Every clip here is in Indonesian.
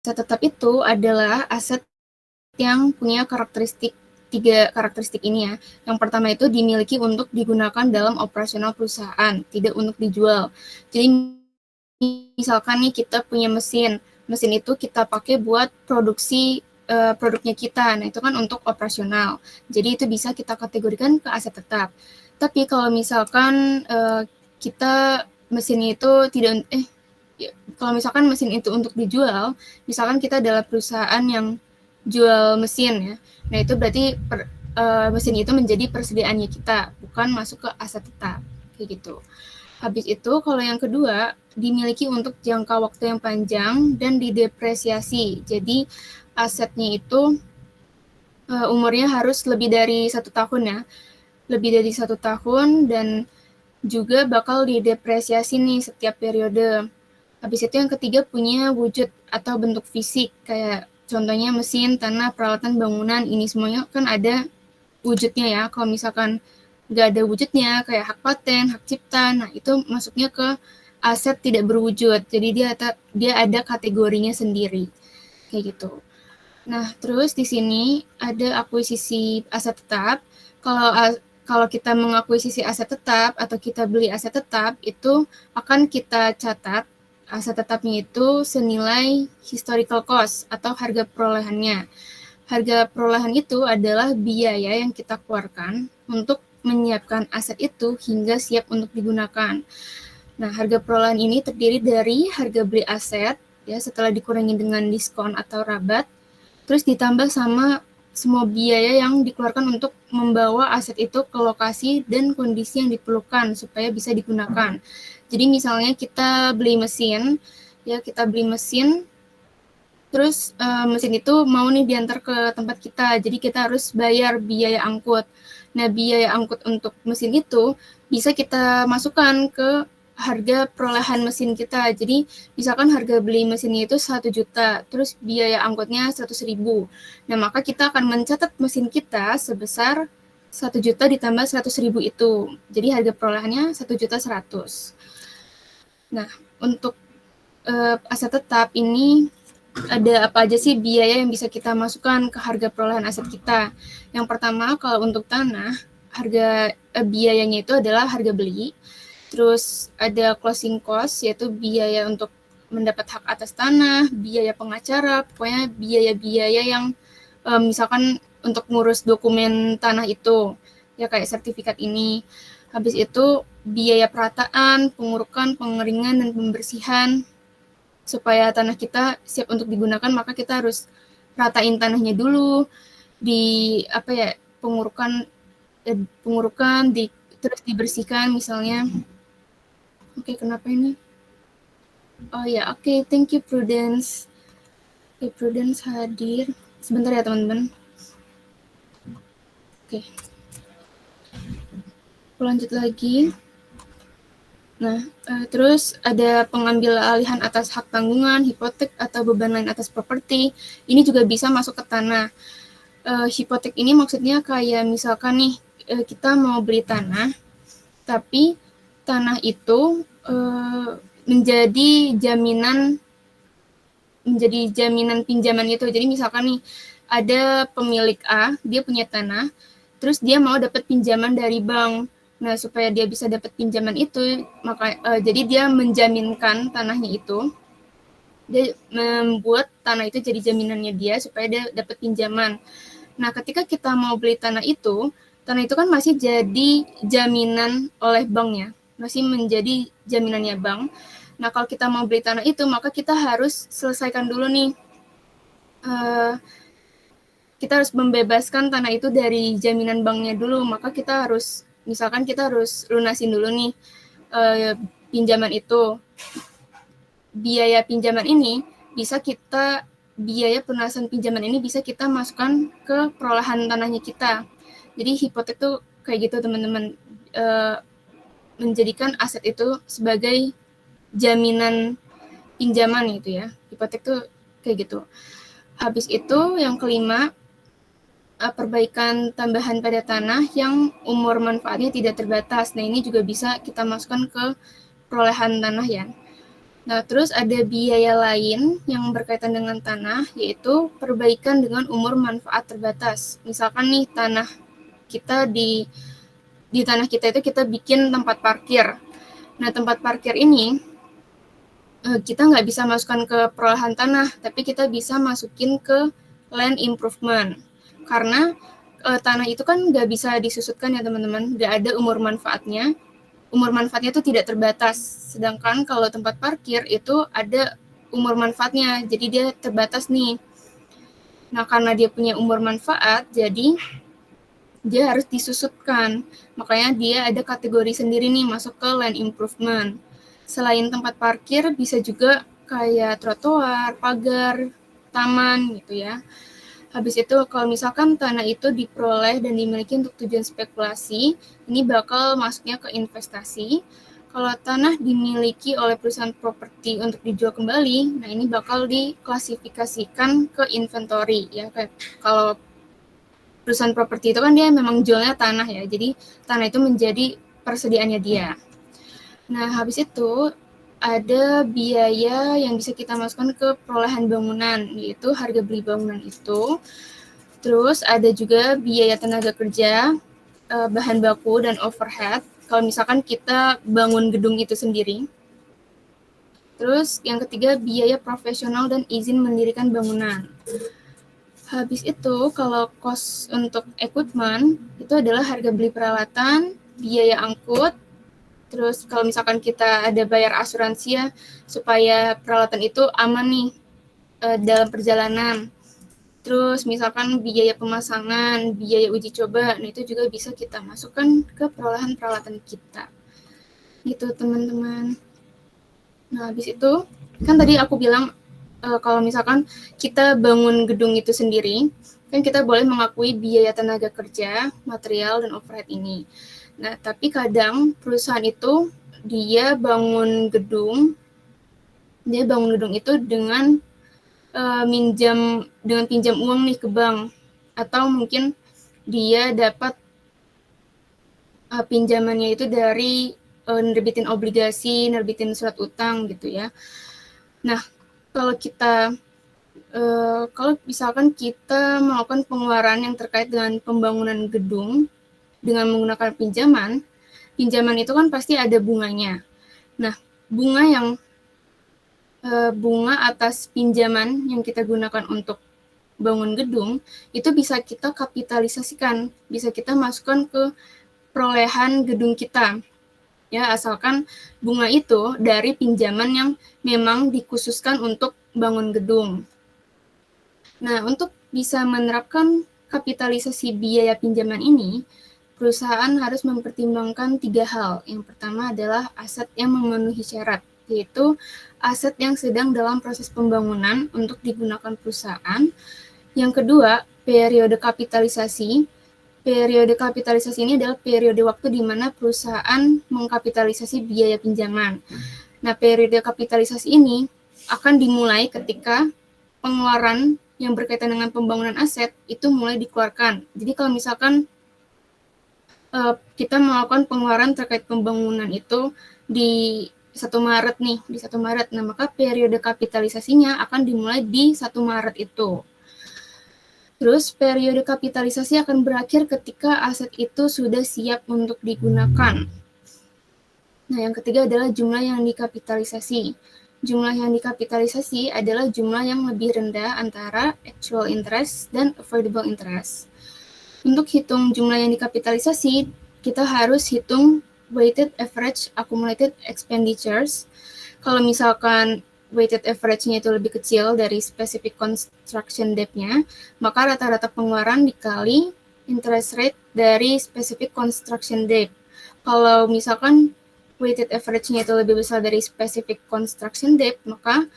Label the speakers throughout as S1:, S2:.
S1: tetap itu adalah aset yang punya tiga karakteristik ini ya. Yang pertama itu dimiliki untuk digunakan dalam operasional perusahaan, tidak untuk dijual. Jadi misalkan nih kita punya mesin itu kita pakai buat produksi produknya kita. Nah, itu kan untuk operasional. Jadi itu bisa kita kategorikan ke aset tetap. Tapi kalau misalkan kita mesin itu tidak kalau misalkan mesin itu untuk dijual, misalkan kita adalah perusahaan yang jual mesin ya. Nah, itu berarti mesin itu menjadi persediaannya kita, bukan masuk ke aset tetap. Kayak gitu. Habis itu kalau yang kedua dimiliki untuk jangka waktu yang panjang dan didepresiasi. Jadi asetnya itu umurnya harus lebih dari 1 tahun ya, lebih dari 1 tahun dan juga bakal didepresiasi nih setiap periode. Habis itu yang ketiga punya wujud atau bentuk fisik kayak contohnya mesin, tanah, peralatan bangunan, ini semuanya kan ada wujudnya ya. Kalau misalkan nggak ada wujudnya kayak hak paten, hak cipta, nah itu masuknya ke aset tidak berwujud. Jadi dia ada kategorinya sendiri kayak gitu. Nah, terus di sini ada akuisisi aset tetap. Kalau kita mengakuisisi aset tetap atau kita beli aset tetap, itu akan kita catat aset tetapnya itu senilai historical cost atau harga perolehannya. Harga perolehan itu adalah biaya yang kita keluarkan untuk menyiapkan aset itu hingga siap untuk digunakan. Nah, harga perolehan ini terdiri dari harga beli aset, ya setelah dikurangi dengan diskon atau rabat, terus ditambah sama semua biaya yang dikeluarkan untuk membawa aset itu ke lokasi dan kondisi yang diperlukan supaya bisa digunakan. Jadi misalnya kita beli mesin, terus mesin itu mau nih diantar ke tempat kita, jadi kita harus bayar biaya angkut. Nah, biaya angkut untuk mesin itu bisa kita masukkan ke harga perolehan mesin kita. Jadi misalkan harga beli mesinnya itu 1 juta, terus biaya angkutnya 100.000. Nah, maka kita akan mencatat mesin kita sebesar 1 juta ditambah 100.000 itu. Jadi harga perolehannya 1.100.000. Nah, untuk aset tetap ini ada apa aja sih biaya yang bisa kita masukkan ke harga perolehan aset kita. Yang pertama, kalau untuk tanah, harga biayanya itu adalah harga beli. Terus ada closing cost, yaitu biaya untuk mendapat hak atas tanah, biaya pengacara, pokoknya biaya-biaya yang misalkan untuk ngurus dokumen tanah itu, ya kayak sertifikat ini. Habis itu biaya perataan, pengurukan, pengeringan, dan pembersihan. Supaya tanah kita siap untuk digunakan, maka kita harus ratain tanahnya dulu, pengurukan, terus dibersihkan misalnya. Oke, kenapa ini? Oh ya, oke, thank you Prudence. Oke, Prudence hadir. Sebentar ya teman-teman. Oke. Lanjut lagi. Nah, terus ada pengambil alihan atas hak tanggungan, hipotek, atau beban lain atas properti. Ini juga bisa masuk ke tanah. Hipotek ini maksudnya kayak misalkan nih, kita mau beli tanah, tapi tanah itu menjadi jaminan pinjaman itu. Jadi misalkan nih ada pemilik A, dia punya tanah, terus dia mau dapat pinjaman dari bank. Nah, supaya dia bisa dapat pinjaman itu, jadi dia menjaminkan tanahnya itu. Dia membuat tanah itu jadi jaminannya dia supaya dia dapat pinjaman. Nah, ketika kita mau beli tanah itu kan masih jadi jaminan oleh banknya, masih menjadi jaminannya bank. Nah, kalau kita mau beli tanah itu, maka kita harus selesaikan dulu nih, kita harus membebaskan tanah itu dari jaminan banknya dulu. Maka kita harus lunasin dulu nih pinjaman itu. Biaya pinjaman ini biaya pelunasan pinjaman ini bisa kita masukkan ke perolehan tanahnya kita. Jadi hipotek tuh kayak gitu teman-teman, menjadikan aset itu sebagai jaminan pinjaman gitu ya. Hipotek tuh kayak gitu. Habis itu yang kelima, perbaikan tambahan pada tanah yang umur manfaatnya tidak terbatas. Nah, ini juga bisa kita masukkan ke perolehan tanah ya. Nah, terus ada biaya lain yang berkaitan dengan tanah, yaitu perbaikan dengan umur manfaat terbatas. Misalkan nih tanah kita di tanah kita itu kita bikin tempat parkir. Nah, tempat parkir ini kita nggak bisa masukkan ke perolahan tanah, tapi kita bisa masukin ke land improvement. Karena tanah itu kan nggak bisa disusutkan ya teman-teman, nggak ada umur manfaatnya. Umur manfaatnya itu tidak terbatas. Sedangkan kalau tempat parkir itu ada umur manfaatnya, jadi dia terbatas nih. Nah, karena dia punya umur manfaat, jadi dia harus disusutkan. Makanya dia ada kategori sendiri nih masuk ke land improvement. Selain tempat parkir, bisa juga kayak trotoar, pagar, taman gitu ya. Habis itu kalau misalkan tanah itu diperoleh dan dimiliki untuk tujuan spekulasi, ini bakal masuknya ke investasi. Kalau tanah dimiliki oleh perusahaan properti untuk dijual kembali, nah ini bakal diklasifikasikan ke inventory ya. Kayak kalau perusahaan properti itu kan dia memang jualnya tanah ya, jadi tanah itu menjadi persediaannya dia. Nah, habis itu ada biaya yang bisa kita masukkan ke perolehan bangunan, yaitu harga beli bangunan itu. Terus ada juga biaya tenaga kerja, bahan baku, dan overhead. Kalau misalkan kita bangun gedung itu sendiri. Terus yang ketiga biaya profesional dan izin mendirikan bangunan. Habis itu kalau cost untuk equipment itu adalah harga beli peralatan, biaya angkut, terus kalau misalkan kita ada bayar asuransi ya supaya peralatan itu aman nih dalam perjalanan. Terus misalkan biaya pemasangan, biaya uji coba, nah itu juga bisa kita masukkan ke perolehan peralatan kita. Gitu teman-teman. Nah habis itu kan tadi aku bilang kalau misalkan kita bangun gedung itu sendiri, kan kita boleh mengakui biaya tenaga kerja, material, dan overhead ini. Nah, tapi kadang perusahaan itu dia bangun gedung itu dengan pinjam uang nih ke bank, atau mungkin dia dapat pinjamannya itu dari nerbitin obligasi, nerbitin surat utang gitu ya. Nah, kalau misalkan kita melakukan pengeluaran yang terkait dengan pembangunan gedung dengan menggunakan pinjaman itu kan pasti ada bunganya. Nah, bunga atas pinjaman yang kita gunakan untuk bangun gedung itu bisa kita kapitalisasikan, bisa kita masukkan ke perolehan gedung kita. Ya, asalkan bunga itu dari pinjaman yang memang dikhususkan untuk bangun gedung. Nah, untuk bisa menerapkan kapitalisasi biaya pinjaman ini, perusahaan harus mempertimbangkan 3 hal. Yang pertama adalah aset yang memenuhi syarat, yaitu aset yang sedang dalam proses pembangunan untuk digunakan perusahaan. Yang kedua, periode kapitalisasi. Periode kapitalisasi ini adalah periode waktu di mana perusahaan mengkapitalisasi biaya pinjaman. Nah, periode kapitalisasi ini akan dimulai ketika pengeluaran yang berkaitan dengan pembangunan aset itu mulai dikeluarkan. Jadi kalau misalkan kita melakukan pengeluaran terkait pembangunan itu di 1 Maret nih, di 1 Maret. Nah, maka periode kapitalisasinya akan dimulai di 1 Maret itu. Terus periode kapitalisasi akan berakhir ketika aset itu sudah siap untuk digunakan. Nah, yang ketiga adalah jumlah yang dikapitalisasi. Jumlah yang dikapitalisasi adalah jumlah yang lebih rendah antara actual interest dan avoidable interest. Untuk hitung jumlah yang dikapitalisasi, kita harus hitung weighted average accumulated expenditures. Kalau misalkan weighted average-nya itu lebih kecil dari specific construction debt-nya, maka rata-rata pengeluaran dikali interest rate dari specific construction debt. Kalau misalkan weighted average-nya itu lebih besar dari specific construction debt, maka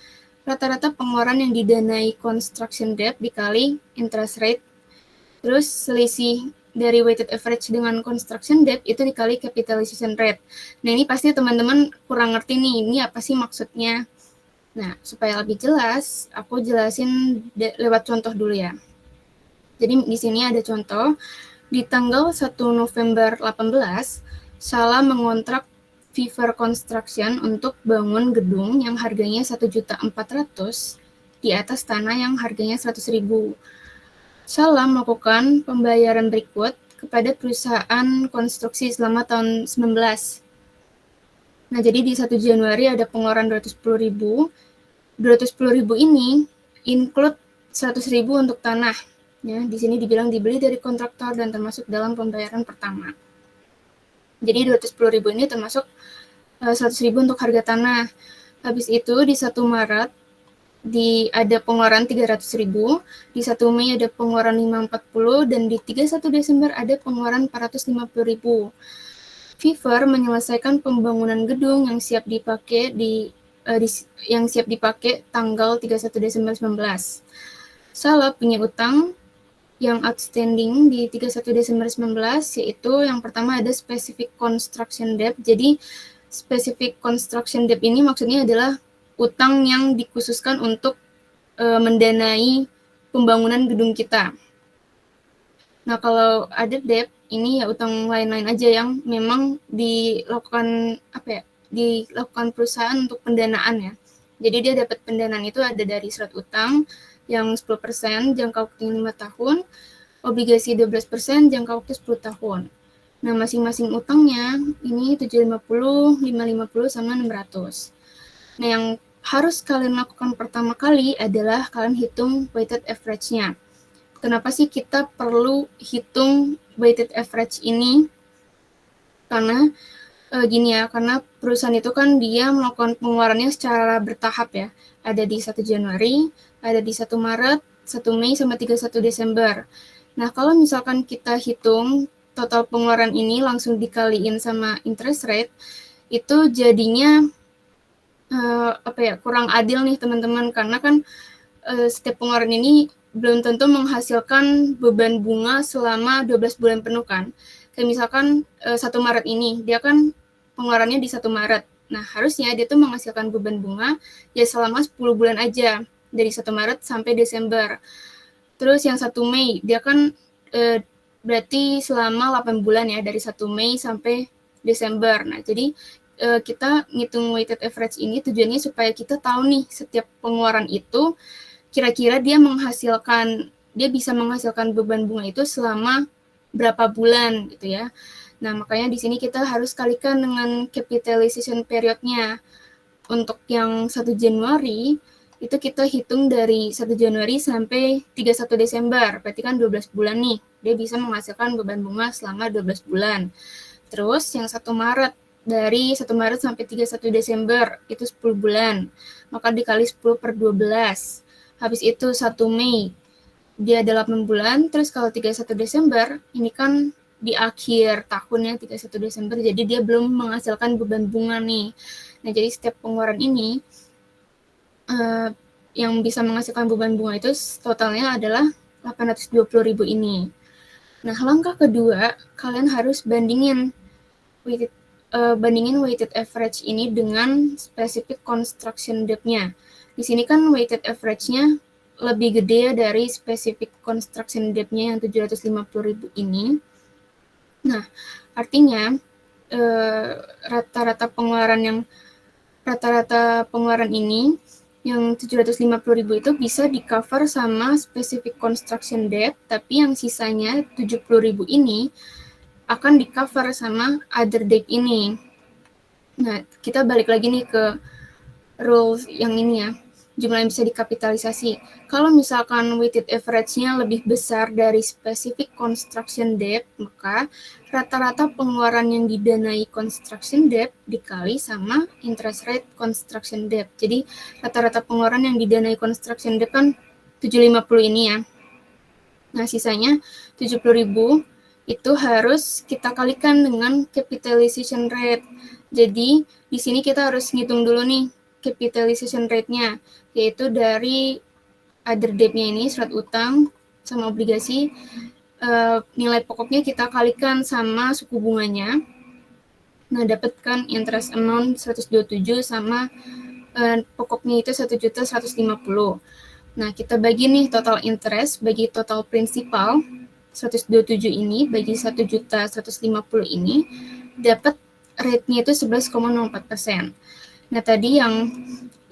S1: rata-rata pengeluaran yang didanai construction debt dikali interest rate, terus selisih dari weighted average dengan construction debt itu dikali capitalization rate. Nah, ini pasti teman-teman kurang ngerti nih, ini apa sih maksudnya. Nah, supaya lebih jelas, aku jelasin lewat contoh dulu ya. Jadi di sini ada contoh, di tanggal 1 November 18, Salah mengontrak Fever Construction untuk bangun gedung yang harganya 1.400.000 di atas tanah yang harganya 100.000. Salah melakukan pembayaran berikut kepada perusahaan konstruksi selama tahun 19. Nah, jadi di 1 Januari ada pengeluaran 210.000. 210.000 ini include 100.000 untuk tanah. Ya, di sini dibilang dibeli dari kontraktor dan termasuk dalam pembayaran pertama. Jadi 210.000 ini termasuk 100.000 untuk harga tanah. Habis itu di 1 Maret ada pengeluaran 300.000, di 1 Mei ada pengeluaran 540, dan di 31 Desember ada pengeluaran 450.000. Fever menyelesaikan pembangunan gedung yang siap dipakai tanggal 31 Desember 19. Salah punya utang yang outstanding di 31 Desember 19, yaitu yang pertama ada specific construction debt. Jadi specific construction debt ini maksudnya adalah utang yang dikhususkan untuk mendanai pembangunan gedung kita. Nah, kalau ada debt ini ya utang lain-lain aja yang memang dilakukan perusahaan untuk pendanaan ya. Jadi dia dapat pendanaan itu ada dari surat utang yang 10%, jangka waktu 5 tahun, obligasi 12%, jangka waktu 10 tahun. Nah, masing-masing utangnya ini 750, 550, sama 600. Nah, yang harus kalian lakukan pertama kali adalah kalian hitung weighted average-nya. Kenapa sih kita perlu hitung weighted average ini? Karena karena perusahaan itu kan dia melakukan pengeluarannya secara bertahap ya. Ada di 1 Januari, ada di 1 Maret, 1 Mei, sama 31 Desember. Nah, kalau misalkan kita hitung total pengeluaran ini langsung dikaliin sama interest rate, itu jadinya kurang adil nih teman-teman, karena kan setiap pengeluaran ini belum tentu menghasilkan beban bunga selama 12 bulan penuh kan. Kayak misalkan 1 Maret ini, dia kan pengeluarannya di 1 Maret. Nah, harusnya dia tuh menghasilkan beban bunga ya selama 10 bulan aja, dari 1 Maret sampai Desember. Terus yang 1 Mei, dia kan berarti selama 8 bulan ya, dari 1 Mei sampai Desember. Nah, jadi kita ngitung weighted average ini tujuannya supaya kita tahu nih setiap pengeluaran itu kira-kira dia bisa menghasilkan beban bunga itu selama berapa bulan gitu ya. Nah, makanya di sini kita harus kalikan dengan capitalization period-nya. Untuk yang 1 Januari itu kita hitung dari 1 Januari sampai 31 Desember, berarti kan 12 bulan nih, dia bisa menghasilkan beban bunga selama 12 bulan. Terus yang 1 Maret, dari 1 Maret sampai 31 Desember, itu 10 bulan, maka dikali 10 per 12. Habis itu 1 Mei, dia 8 bulan, terus kalau 31 Desember, ini kan di akhir tahunnya 31 Desember, jadi dia belum menghasilkan beban bunga nih. Nah, jadi setiap pengeluaran ini yang bisa menghasilkan beban bunga itu totalnya adalah 820.000 ini. Nah, langkah kedua, kalian harus bandingin weighted average ini dengan specific construction debt-nya. Di sini kan weighted average-nya lebih gede dari specific construction debt-nya yang 750.000 ini. Nah, artinya rata-rata pengeluaran ini yang 750.000 itu bisa di-cover sama specific construction debt, tapi yang sisanya 70.000 ini akan di-cover sama other debt ini. Nah, kita balik lagi nih ke rules yang ini ya, jumlah yang bisa dikapitalisasi. Kalau misalkan weighted average-nya lebih besar dari specific construction debt, maka rata-rata pengeluaran yang didanai construction debt dikali sama interest rate construction debt. Jadi rata-rata pengeluaran yang didanai construction debt kan 750 ini ya. Nah, sisanya 70.000 itu harus kita kalikan dengan capitalization rate. Jadi di sini kita harus ngitung dulu nih capitalization rate-nya, yaitu dari other debt-nya ini, surat utang sama obligasi, nilai pokoknya kita kalikan sama suku bunganya. Nah, dapatkan interest amount 127 sama pokoknya itu 1.150.000. Nah, kita bagi nih total interest bagi total principal 127 ini bagi 1.150 ini, dapat rate-nya itu 11,04%. Nah, tadi yang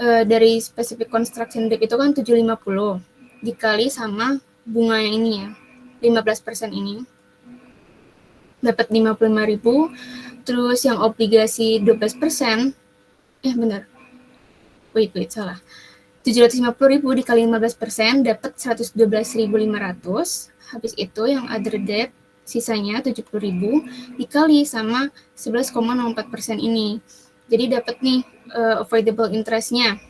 S1: dari specific construction rate itu kan 750 dikali sama bunga yang ini ya, 15% ini dapat 55.000. Terus yang obligasi 12%, benar. Wait, salah. 750.000 dikali 15% dapat 112.500. Habis itu yang other debt sisanya 70.000 dikali sama 11,04% ini. Jadi dapat nih avoidable interest-nya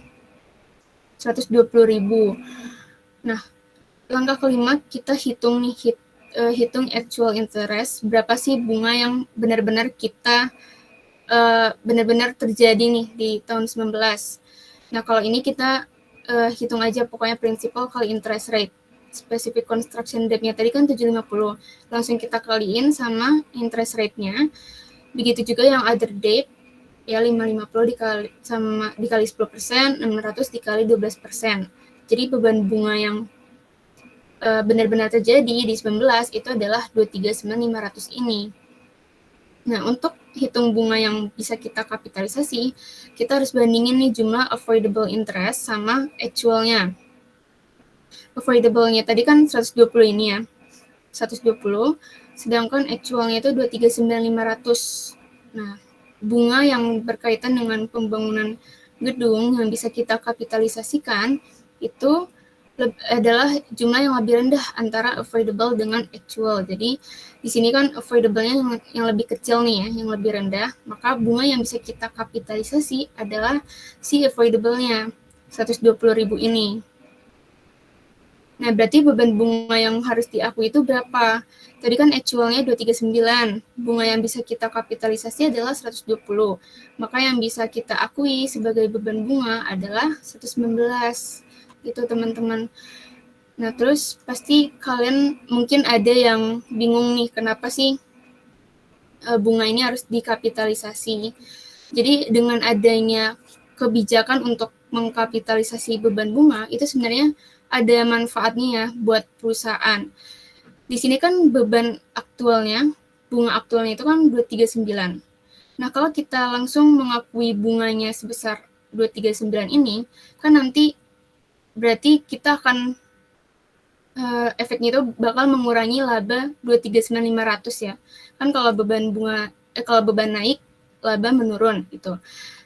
S1: 120.000. Nah, langkah kelima kita hitung nih hitung actual interest, berapa sih bunga yang benar-benar kita benar-benar terjadi nih di tahun 19. Nah, kalau ini kita hitung aja pokoknya principal kali interest rate. Specific construction debt-nya tadi kan 750. Langsung kita kaliin sama interest rate-nya. Begitu juga yang other debt, ya 550 dikali 10%, 600 dikali 12%. Jadi beban bunga yang benar-benar terjadi di 19 itu adalah 239.500 ini. Nah, untuk hitung bunga yang bisa kita kapitalisasi, kita harus bandingin nih jumlah avoidable interest sama actual-nya. Avoidable-nya tadi kan 120 ini ya, 120, sedangkan actual-nya itu 239.500. Nah, bunga yang berkaitan dengan pembangunan gedung yang bisa kita kapitalisasikan itu adalah jumlah yang lebih rendah antara avoidable dengan actual. Jadi di sini kan avoidable-nya yang lebih kecil nih ya, yang lebih rendah, maka bunga yang bisa kita kapitalisasi adalah si avoidable-nya 120.000 ini. Nah, berarti beban bunga yang harus diakui itu berapa? Tadi kan actual-nya 239, bunga yang bisa kita kapitalisasi adalah 120, maka yang bisa kita akui sebagai beban bunga adalah 119, gitu teman-teman. Nah, terus pasti kalian mungkin ada yang bingung nih, kenapa sih bunga ini harus dikapitalisasi. Jadi dengan adanya kebijakan untuk mengkapitalisasi beban bunga, itu sebenarnya ada manfaatnya ya buat perusahaan. Di sini kan beban aktualnya, bunga aktualnya itu kan 239. Nah, kalau kita langsung mengakui bunganya sebesar 239 ini, kan nanti berarti kita akan efeknya itu bakal mengurangi laba 239.500 ya. Kan kalau beban bunga kalau beban naik, laba menurun gitu.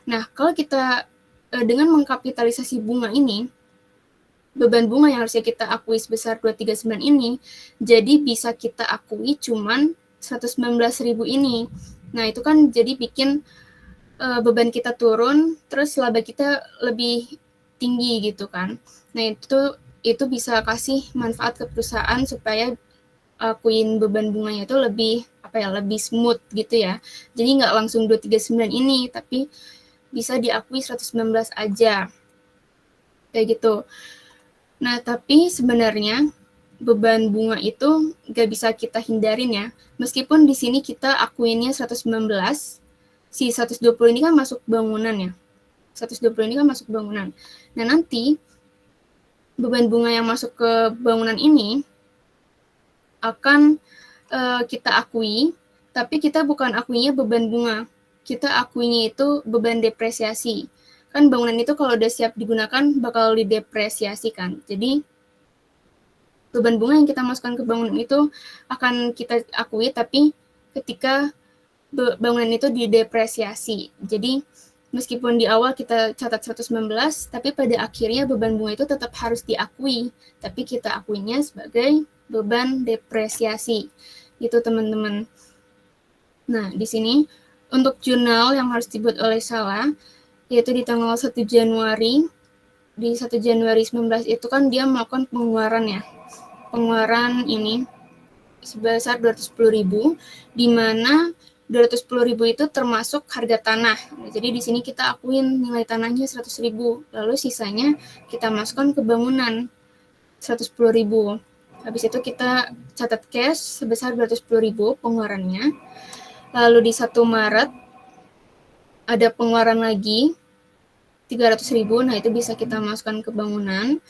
S1: Nah, kalau kita dengan mengkapitalisasi bunga ini, beban bunga yang harusnya kita akui sebesar 239 ini, jadi bisa kita akui cuman 119.000 ini. Nah, itu kan jadi bikin beban kita turun, terus laba kita lebih tinggi gitu kan. Nah, itu bisa kasih manfaat ke perusahaan supaya akuin beban bunganya itu lebih smooth gitu ya. Jadi nggak langsung 239 ini, tapi bisa diakui 119 aja. Kayak gitu. Nah, tapi sebenarnya beban bunga itu nggak bisa kita hindarin ya. Meskipun di sini kita akuinnya 119, si 120 ini kan masuk bangunan ya. 120 ini kan masuk bangunan. Nah, nanti beban bunga yang masuk ke bangunan ini akan kita akui, tapi kita bukan akuinya beban bunga. Kita akuinya itu beban depresiasi. Kan bangunan itu kalau udah siap digunakan bakal didepresiasi kan. Jadi beban bunga yang kita masukkan ke bangunan itu akan kita akui, tapi ketika bangunan itu didepresiasi. Jadi meskipun di awal kita catat 119, tapi pada akhirnya beban bunga itu tetap harus diakui, tapi kita akuinya sebagai beban depresiasi. Itu teman-teman. Nah, di sini untuk jurnal yang harus dibuat oleh Salah, yaitu di tanggal 1 Januari, di 1 Januari 19 itu kan dia melakukan pengeluaran ya. Pengeluaran ini sebesar 210.000, di mana 210.000 itu termasuk harga tanah. Nah, jadi di sini kita akuin nilai tanahnya 100.000, lalu sisanya kita masukkan ke bangunan 110.000. Habis itu kita catat cash sebesar 210.000 pengeluarannya. Lalu di 1 Maret ada pengeluaran lagi 300.000, nah itu bisa kita masukkan ke bangunan.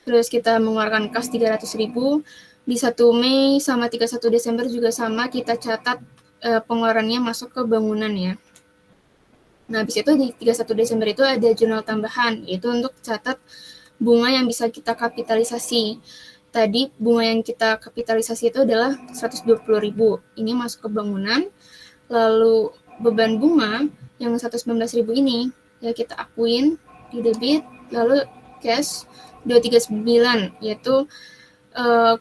S1: Terus kita mengeluarkan kas 300.000. Di 1 Mei sama 31 Desember juga sama, kita catat pengeluarannya masuk ke bangunan ya. Nah, habis itu di 31 Desember itu ada jurnal tambahan, yaitu untuk catat bunga yang bisa kita kapitalisasi. Tadi bunga yang kita kapitalisasi itu adalah 120.000. Ini masuk ke bangunan. Lalu beban bunga yang 119.000 ini ya kita akuin di debit, lalu cash 239, yaitu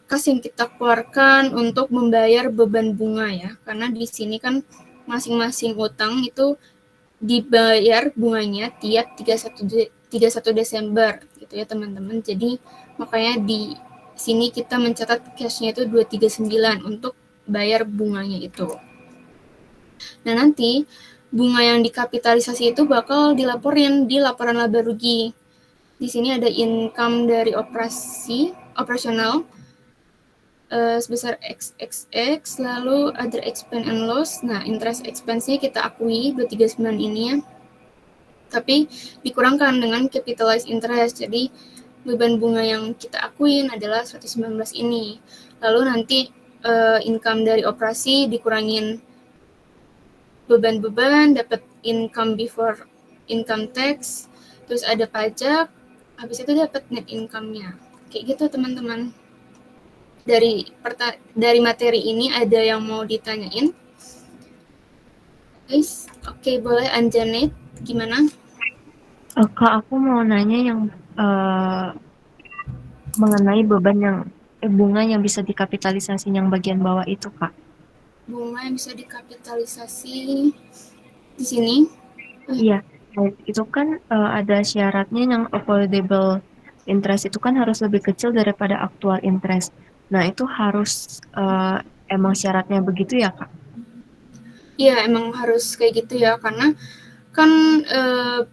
S1: kas yang kita keluarkan untuk membayar beban bunga ya. Karena di sini kan masing-masing utang itu dibayar bunganya tiap 31 Desember gitu ya teman-teman. Jadi makanya di sini kita mencatat cashnya itu 239 untuk bayar bunganya itu. Nah nanti bunga yang dikapitalisasi itu bakal dilaporin di laporan laba rugi. Di sini ada income dari operasional sebesar XXX, lalu other expense and loss. Nah, interest expense-nya kita akui 239 ini ya. Tapi dikurangkan dengan capitalized interest. Jadi beban bunga yang kita akuin adalah 119 ini. Lalu nanti income dari operasi dikurangin beban-beban, dapat income before income tax, terus ada pajak, habis itu dapat net income-nya. Kayak gitu teman-teman. Dari materi ini ada yang mau ditanyain? Guys, oke, boleh Anjanet, gimana?
S2: Kak, aku mau nanya yang mengenai beban yang bunga yang bisa dikapitalisasi yang bagian bawah itu, Kak.
S1: Bunga yang bisa dikapitalisasi di sini.
S2: Iya, itu kan ada syaratnya yang avoidable interest itu kan harus lebih kecil daripada actual interest. Nah, itu harus emang syaratnya begitu ya, Kak?
S1: Iya, emang harus kayak gitu ya, karena kan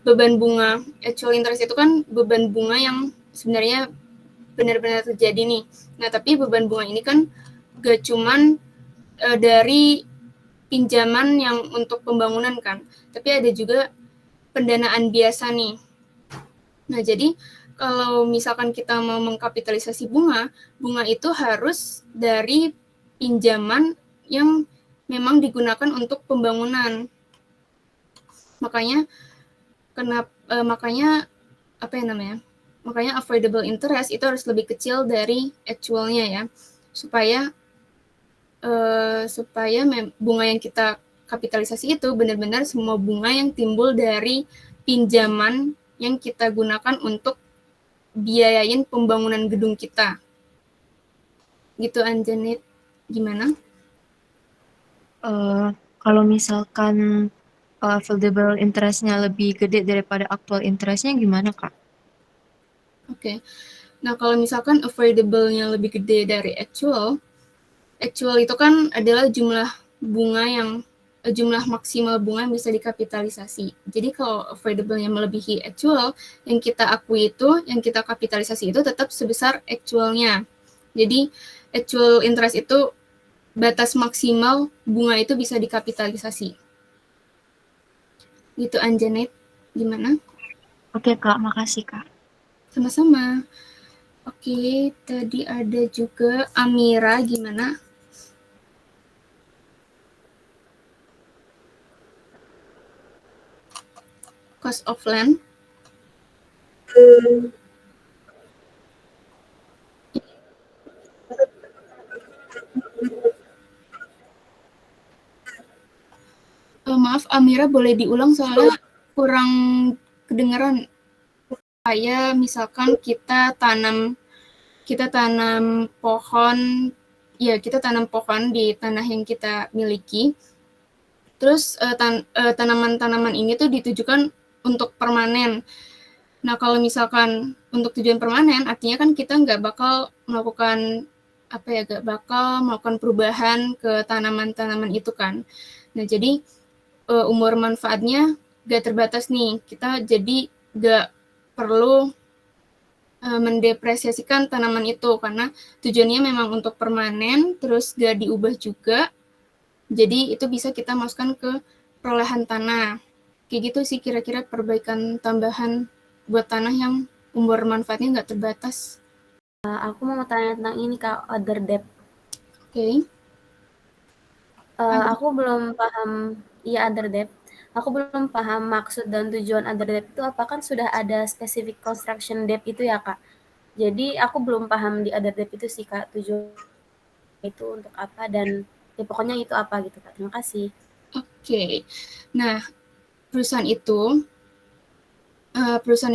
S1: beban bunga actual interest itu kan beban bunga yang sebenarnya benar-benar terjadi nih. Nah, tapi beban bunga ini kan gak cuman dari pinjaman yang untuk pembangunan kan, tapi ada juga pendanaan biasa nih. Nah, jadi kalau misalkan kita mau mengkapitalisasi bunga, bunga itu harus dari pinjaman yang memang digunakan untuk pembangunan. Makanya makanya apa ya namanya? Makanya avoidable interest itu harus lebih kecil dari actualnya ya, supaya bunga yang kita kapitalisasi itu benar-benar semua bunga yang timbul dari pinjaman yang kita gunakan untuk biayain pembangunan gedung kita. Gitu Anjanit, gimana?
S2: Kalau misalkan available interest-nya lebih gede daripada actual interest-nya gimana, Kak?
S1: Oke. Nah, kalau misalkan avoidable-nya lebih gede dari actual itu kan adalah jumlah maksimal bunga yang bisa dikapitalisasi. Jadi kalau avoidable-nya melebihi actual, yang kita akui itu, yang kita kapitalisasi itu tetap sebesar actual-nya. Jadi actual interest itu batas maksimal bunga itu bisa dikapitalisasi. Gitu Anjanet, gimana?
S2: Oke, Kak, makasih, Kak.
S1: Sama-sama. Oke, tadi ada juga Amira, gimana? Cost of land. Maaf, Amira boleh diulang soalnya kurang kedengaran. Kayak misalkan kita tanam pohon, ya kita tanam pohon di tanah yang kita miliki. Terus tanaman-tanaman ini tuh ditujukan untuk permanen. Nah, kalau misalkan untuk tujuan permanen, artinya kan kita nggak bakal melakukan perubahan ke tanaman-tanaman itu kan. Nah, jadi umur manfaatnya nggak terbatas nih. Kita jadi nggak perlu mendepresiasikan tanaman itu karena tujuannya memang untuk permanen, terus nggak diubah juga. Jadi itu bisa kita masukkan ke perolehan tanah. Kayak gitu sih kira-kira perbaikan tambahan buat tanah yang umur manfaatnya nggak terbatas.
S3: Aku mau tanya tentang ini Kak, other debt.
S1: Oke.
S3: Aku belum paham, iya other debt. Aku belum paham maksud dan tujuan other debt itu apa, kan sudah ada specific construction debt itu ya, Kak. Jadi aku belum paham di other debt itu sih, Kak, tujuan itu untuk apa dan ya pokoknya itu apa gitu, Kak. Terima kasih.
S1: Oke. Nah, perusahaan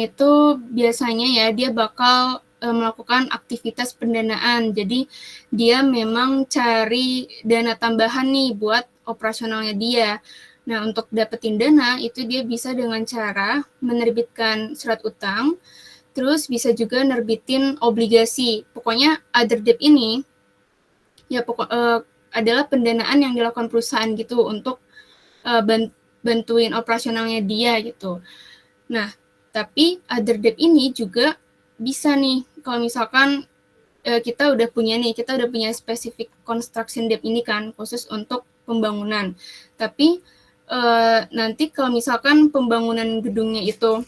S1: itu biasanya ya dia bakal melakukan aktivitas pendanaan. Jadi dia memang cari dana tambahan nih buat operasionalnya dia. Nah, untuk dapetin dana itu dia bisa dengan cara menerbitkan surat utang, terus bisa juga nerbitin obligasi. Pokoknya other debt ini ya adalah pendanaan yang dilakukan perusahaan gitu untuk bantuin operasionalnya dia gitu. Nah, tapi other debt ini juga bisa nih kalau misalkan kita udah punya spesifik construction debt ini kan khusus untuk pembangunan. Tapi nanti kalau misalkan pembangunan gedungnya itu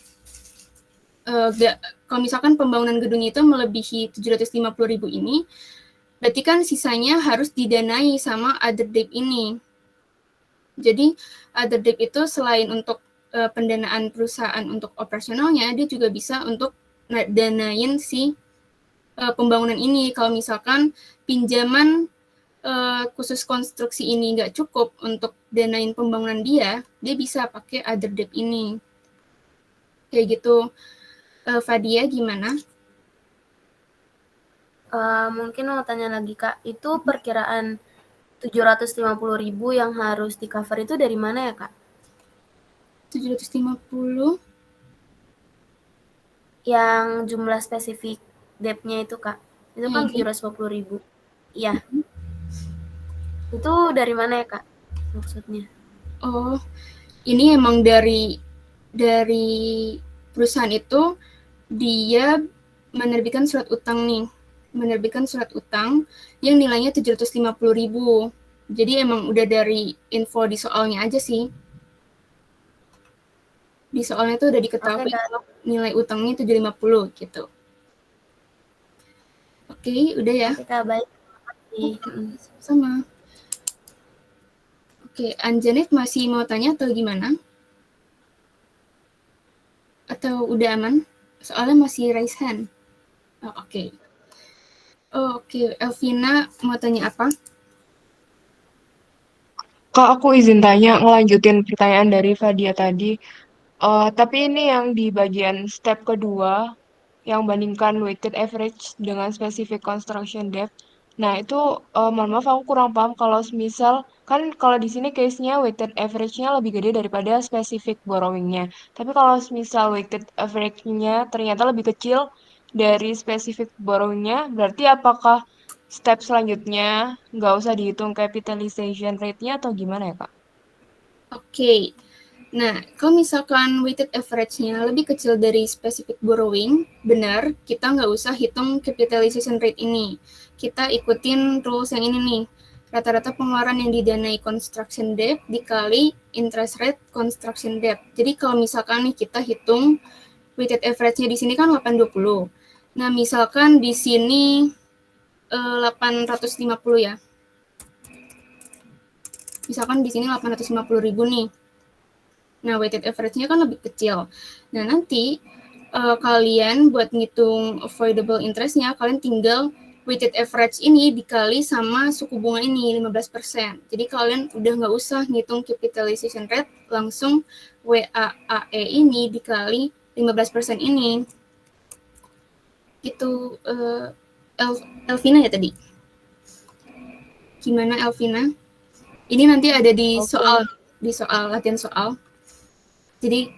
S1: kalau misalkan pembangunan gedungnya itu melebihi 750.000 ini, berarti kan sisanya harus didanai sama other debt ini. Jadi other debt itu selain untuk pendanaan perusahaan untuk operasionalnya, dia juga bisa untuk danain si pembangunan ini. Kalau misalkan pinjaman khusus konstruksi ini nggak cukup untuk danain pembangunan dia bisa pakai other debt ini. Kayak gitu. Fadia gimana?
S3: Mungkin mau tanya lagi, Kak. Itu perkiraan 750.000 yang harus di-cover itu dari mana ya, Kak?
S1: 750?
S3: Yang jumlah spesifik debt-nya itu, Kak. Itu kan 750.000. Iya. Itu dari mana ya, Kak? Maksudnya.
S1: Oh, ini emang dari perusahaan itu dia menerbitkan surat utang nih. Menerbitkan surat utang yang nilainya 750.000. Jadi emang udah dari info di soalnya aja sih. Di soalnya tuh udah diketahui kalau nilai utangnya 750 gitu. Oke, udah ya.
S3: Oke, Kak, baik.
S1: Sama. Oke, Anjanet masih mau tanya atau gimana? Atau udah aman? Soalnya masih raise hand. Oh, oke. Oh, oke. Elvina mau tanya apa?
S4: Kak, aku izin tanya, ngelanjutin pertanyaan dari Fadia tadi. Tapi ini yang di bagian step kedua, yang bandingkan weighted average dengan specific construction depth. Nah, itu mohon maaf aku kurang paham kalau misal, kan kalau di sini case-nya weighted average-nya lebih gede daripada specific borrowing-nya. Tapi kalau misal weighted average-nya ternyata lebih kecil dari specific borrowing-nya, berarti apakah step selanjutnya nggak usah dihitung capitalization rate-nya atau gimana ya, Kak?
S1: Oke. Nah, kalau misalkan weighted average-nya lebih kecil dari specific borrowing, benar, kita nggak usah hitung capitalization rate ini. Kita ikutin rules yang ini nih. Rata-rata pengeluaran yang didanai construction debt dikali interest rate construction debt. Jadi kalau misalkan nih kita hitung weighted average-nya di sini kan 820. Nah, misalkan di sini 850 ya. Misalkan di sini 850.000 nih. Nah, weighted average-nya kan lebih kecil. Nah, nanti kalian buat ngitung avoidable interest-nya, kalian tinggal weighted average ini dikali sama suku bunga ini, 15%. Jadi kalian udah nggak usah ngitung capitalization rate, langsung WAAE ini dikali 15% ini. Gitu, Elvina ya tadi? Gimana Elvina? Ini nanti ada di soal latihan soal. Jadi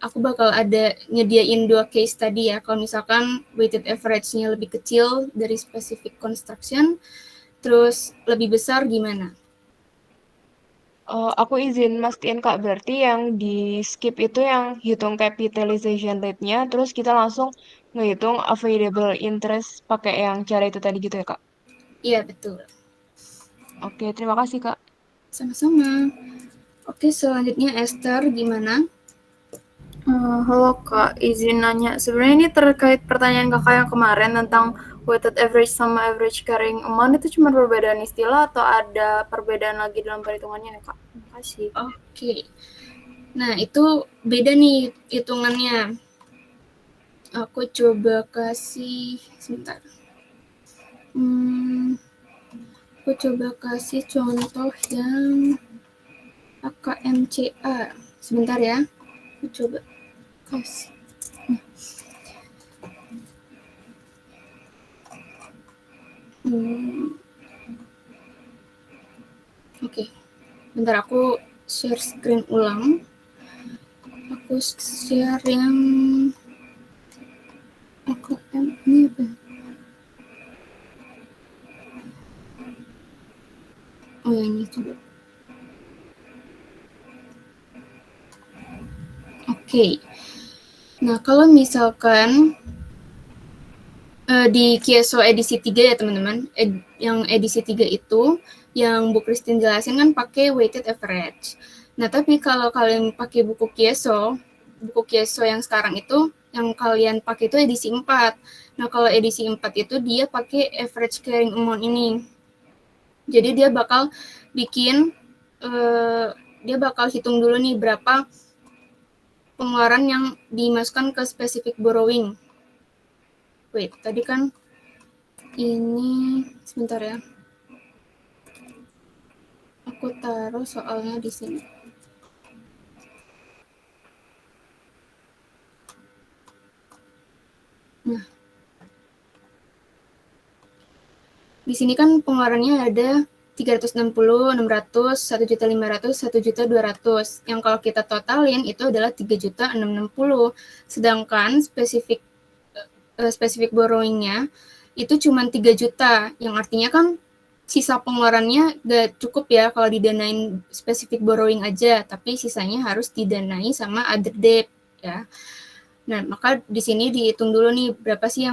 S1: aku bakal ada nyediain 2 case tadi ya. Kalau misalkan weighted average-nya lebih kecil dari specific construction, terus lebih besar gimana?
S4: Aku izin mastiin Kak, berarti yang di skip itu yang hitung capitalization rate-nya, terus kita langsung ngehitung available interest pakai yang cara itu tadi gitu ya Kak?
S1: Iya, betul.
S4: Oke, terima kasih Kak.
S1: Sama-sama. Oke, selanjutnya Esther, gimana?
S5: Halo Kak, izin nanya. Sebenarnya ini terkait pertanyaan Kakak yang kemarin tentang weighted average sama average carrying amount, itu cuma perbedaan istilah atau ada perbedaan lagi dalam perhitungannya ya Kak? Terima kasih.
S1: Oke. Nah, itu beda nih hitungannya. Aku coba kasih, sebentar. Aku coba kasih contoh yang AKMCA. Sebentar ya, aku coba kasih. Oke, bentar aku share screen ulang. Aku share yang AKM ini apa? Oh yang ini coba. Oke. Nah, kalau misalkan di Kieso edisi 3 ya teman-teman, yang edisi 3 itu yang Bu Christine jelasin kan pakai weighted average. Nah, tapi kalau kalian pakai buku Kieso yang sekarang itu, yang kalian pakai itu edisi 4. Nah, kalau edisi 4 itu dia pakai average carrying amount ini. Jadi dia bakal bikin, dia bakal hitung dulu nih berapa pengeluaran yang dimasukkan ke specific borrowing. Wait, tadi kan ini sebentar ya. Aku taruh soalnya di sini. Nah, di sini kan pengeluarannya ada 360, 600, 1.500.000, 1.200.000. Yang kalau kita totalin itu adalah 3.660. Sedangkan spesifik borrowingnya itu cuma 3 juta, yang artinya kan sisa pengeluarannya gak cukup ya kalau didanain spesifik borrowing aja, tapi sisanya harus didanai sama other debt ya. Nah, maka di sini dihitung dulu nih berapa sih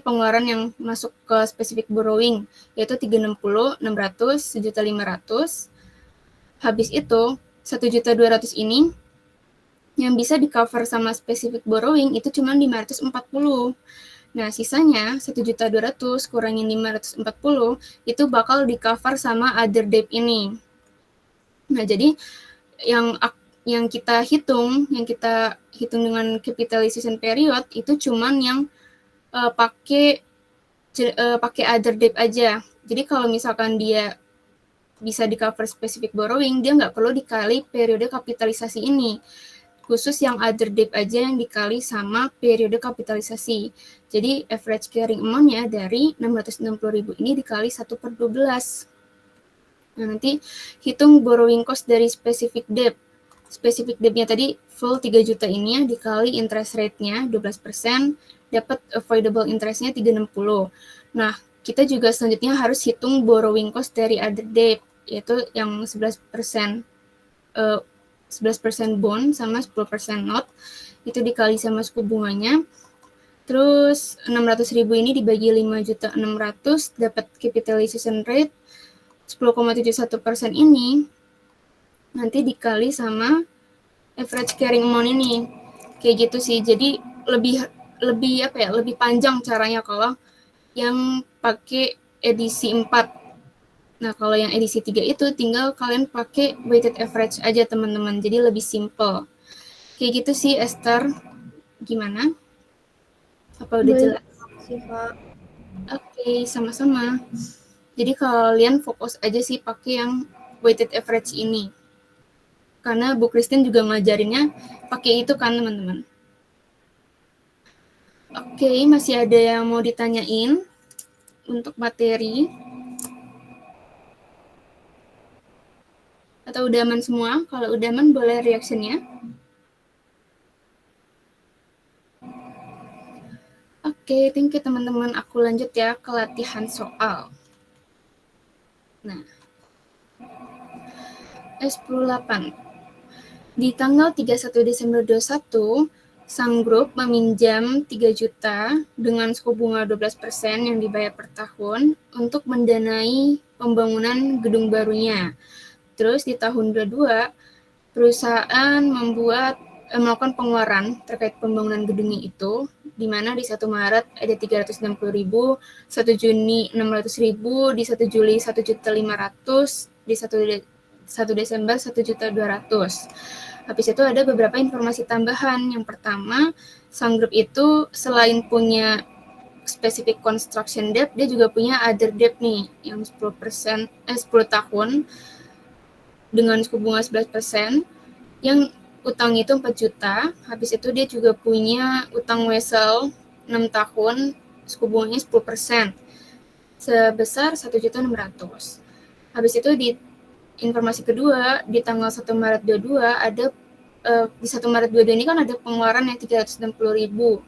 S1: pengeluaran yang masuk ke spesifik borrowing, yaitu 360, 600, 1.500. Habis itu 1.200.000 ini yang bisa di-cover sama specific borrowing itu cuma 540. Nah, sisanya 1.200.000 kurangin 540 itu bakal di-cover sama other debt ini. Nah, jadi yang kita hitung dengan capitalization period itu cuman yang pakai other debt aja. Jadi kalau misalkan dia bisa di-cover specific borrowing, dia nggak perlu dikali periode kapitalisasi ini. Khusus yang other debt aja yang dikali sama periode kapitalisasi. Jadi average carrying amount-nya dari 660.000 ini dikali 1/12. Nah, nanti hitung borrowing cost dari specific debt. Specific debt-nya tadi full 3 juta ini ya, dikali interest rate-nya 12%, dapat avoidable interest-nya 360. Nah, kita juga selanjutnya harus hitung borrowing cost dari other debt, yaitu yang 11%. 11% bond sama 10% note, itu dikali sama suku bunganya. Terus 600.000 ini dibagi 5.600.000 dapat capitalization rate 10,71% ini nanti dikali sama average carrying amount ini. Kayak gitu sih. Jadi lebih panjang caranya kalau yang pakai edisi 4. Nah, kalau yang edisi 3 itu tinggal kalian pakai weighted average aja, teman-teman. Jadi lebih simple. Kayak gitu sih, Esther. Gimana? Apa udah jelas?
S5: Sih, Kak.
S1: Oke, sama-sama. Jadi kalian fokus aja sih pakai yang weighted average ini. Karena Bu Christine juga ngajarinnya pakai itu kan, teman-teman. Oke, masih ada yang mau ditanyain untuk materi? Atau udah aman semua? Kalau udah aman, boleh reaction-nya. Oke, thank you teman-teman. Aku lanjut ya ke latihan soal. Nah, S108. Di tanggal 31 Desember 2021, sang grup meminjam 3 juta dengan suku bunga 12% yang dibayar per tahun untuk mendanai pembangunan gedung barunya. Terus di tahun 22, perusahaan melakukan pengeluaran terkait pembangunan gedungnya itu, di mana di 1 Maret ada 360.000, 1 Juni 600.000, di 1 Juli 1.500.000, di 1 1 Desember 1.200.000. Habis itu ada beberapa informasi tambahan. Yang pertama, sang grup itu selain punya specific construction debt, dia juga punya other debt nih, yang 10%, 10 tahun dengan suku bunga 11%, yang utang itu 4 juta. Habis itu dia juga punya utang wesel 6 tahun, suku bunganya 10%, sebesar 1.600.000. Habis itu di informasi kedua, di tanggal 1 Maret 22 ada di 1 Maret 22 ini kan ada pengeluaran yang 360.000.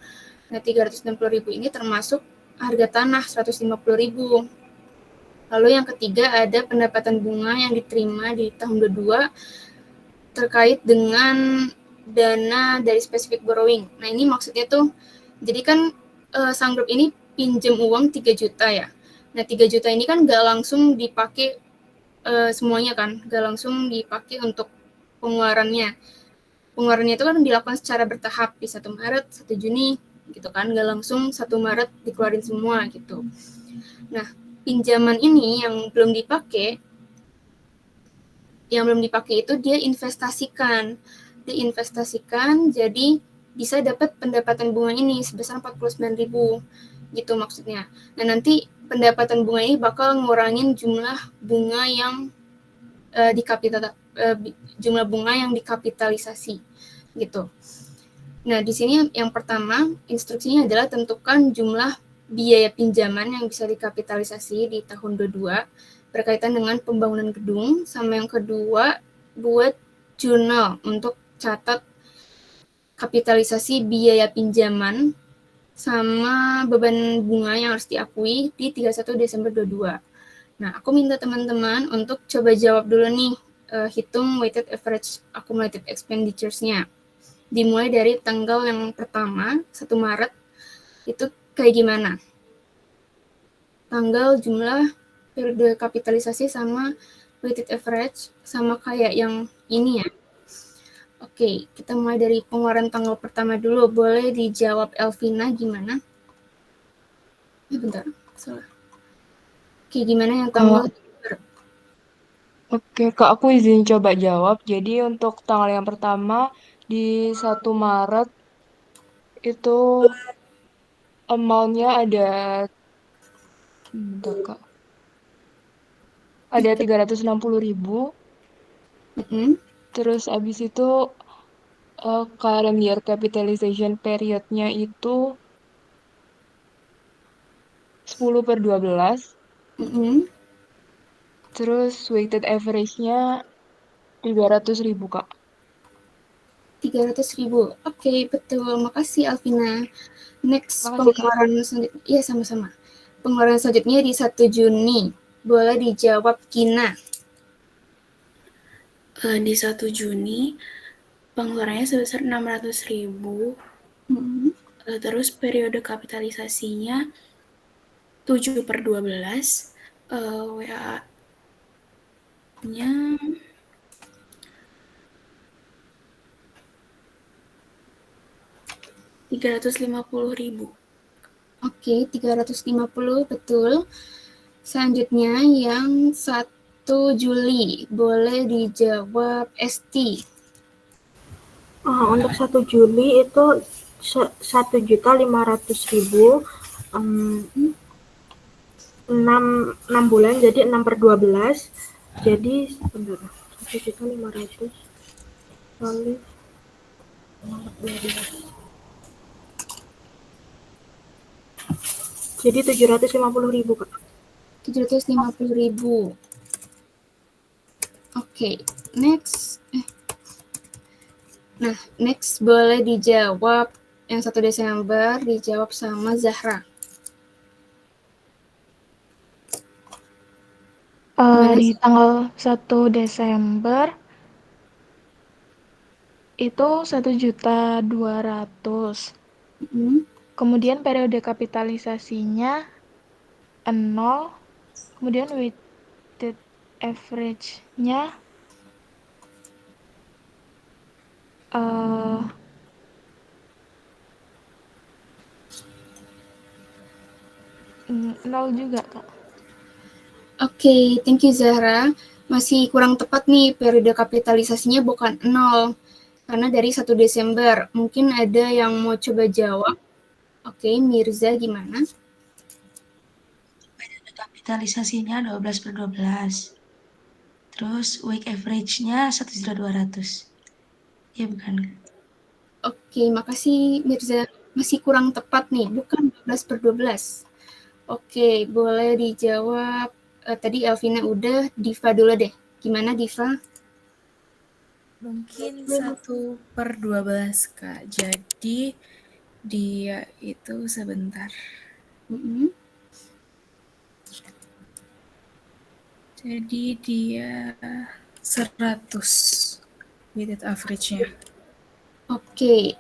S1: Nah, 360.000 ini termasuk harga tanah 150.000. Lalu yang ketiga ada pendapatan bunga yang diterima di tahun 22 terkait dengan dana dari specific borrowing. Nah, ini maksudnya tuh, jadi kan sang grup ini pinjam uang 3 juta ya. Nah, 3 juta ini kan gak langsung dipakai semuanya kan, gak langsung dipakai untuk pengeluarannya. Pengeluarannya itu kan dilakukan secara bertahap, di 1 Maret, 1 Juni, gitu kan, gak langsung 1 Maret dikeluarin semua gitu. Nah, pinjaman ini yang belum dipakai itu dia investasikan. Jadi bisa dapat pendapatan bunga ini sebesar 49.000 gitu maksudnya. Nah, nanti pendapatan bunga ini bakal ngurangin jumlah bunga yang jumlah bunga yang dikapitalisasi gitu. Nah, di sini yang pertama instruksinya adalah tentukan jumlah biaya pinjaman yang bisa dikapitalisasi di tahun 22 berkaitan dengan pembangunan gedung, sama yang kedua buat jurnal untuk catat kapitalisasi biaya pinjaman sama beban bunga yang harus diakui di 31 Desember 22. Nah, aku minta teman-teman untuk coba jawab dulu nih, hitung weighted average accumulated expenditures-nya. Dimulai dari tanggal yang pertama, 1 Maret, itu kayak gimana? Tanggal, jumlah, periode kapitalisasi, sama weighted average, sama kayak yang ini ya. Oke, kita mulai dari pengeluaran tanggal pertama dulu. Boleh dijawab Elvina gimana? Bentar, salah. Oke, gimana yang tanggal?
S4: Oke, Kak, aku izin coba jawab. Jadi untuk tanggal yang pertama di 1 Maret itu amount-nya ada, bentar, Kak. Ada 360.000. Terus abis itu current year capitalization period-nya itu 10/12. Terus weighted average-nya 300.000, Kak.
S1: 300.000. Oke, betul. Makasih, Alvina. Next,
S4: Makasih, Kak.
S1: pengeluaran selanjutnya. Iya, sama-sama. Pengeluaran selanjutnya di 1 Juni. Boleh dijawab Kina.
S6: Di 1 Juni, pengeluarannya sebesar 600.000. Terus periode kapitalisasinya 7/12. WA-nya 350.000.
S1: Oke, 350, betul. Selanjutnya yang 1 Juli. Boleh dijawab Esti.
S7: Untuk 1 Juli itu 1.500.000, 6 bulan, jadi 6/12. Jadi bentar, 1.500.000 kali 6/12. Jadi 750.000, Kak.
S1: 750.000. Oke, next. Nah, next boleh dijawab yang 1 Desember, dijawab sama Zahra.
S8: Di tanggal 1 Desember itu 1.200.000. Kemudian periode kapitalisasinya 0. Kemudian weighted average-nya 0 juga, Kak.
S1: Oke, thank you Zahra. masih kurang tepat nih, periode kapitalisasinya bukan 0, karena dari 1 Desember. Mungkin ada yang mau coba jawab. Oke, Mirza gimana?
S9: Periode kapitalisasinya 12/12. Terus week average-nya 1.200.000. Ya bukan?
S1: Oke, makasih Mirza. Masih kurang tepat nih, bukan 12/12. Oke, boleh dijawab. Tadi Elvina udah, Diva dulu deh. Gimana Diva?
S10: Mungkin 1/12, Kak. Jadi dia itu sebentar. Jadi dia 100 weighted average-nya.
S1: Oke,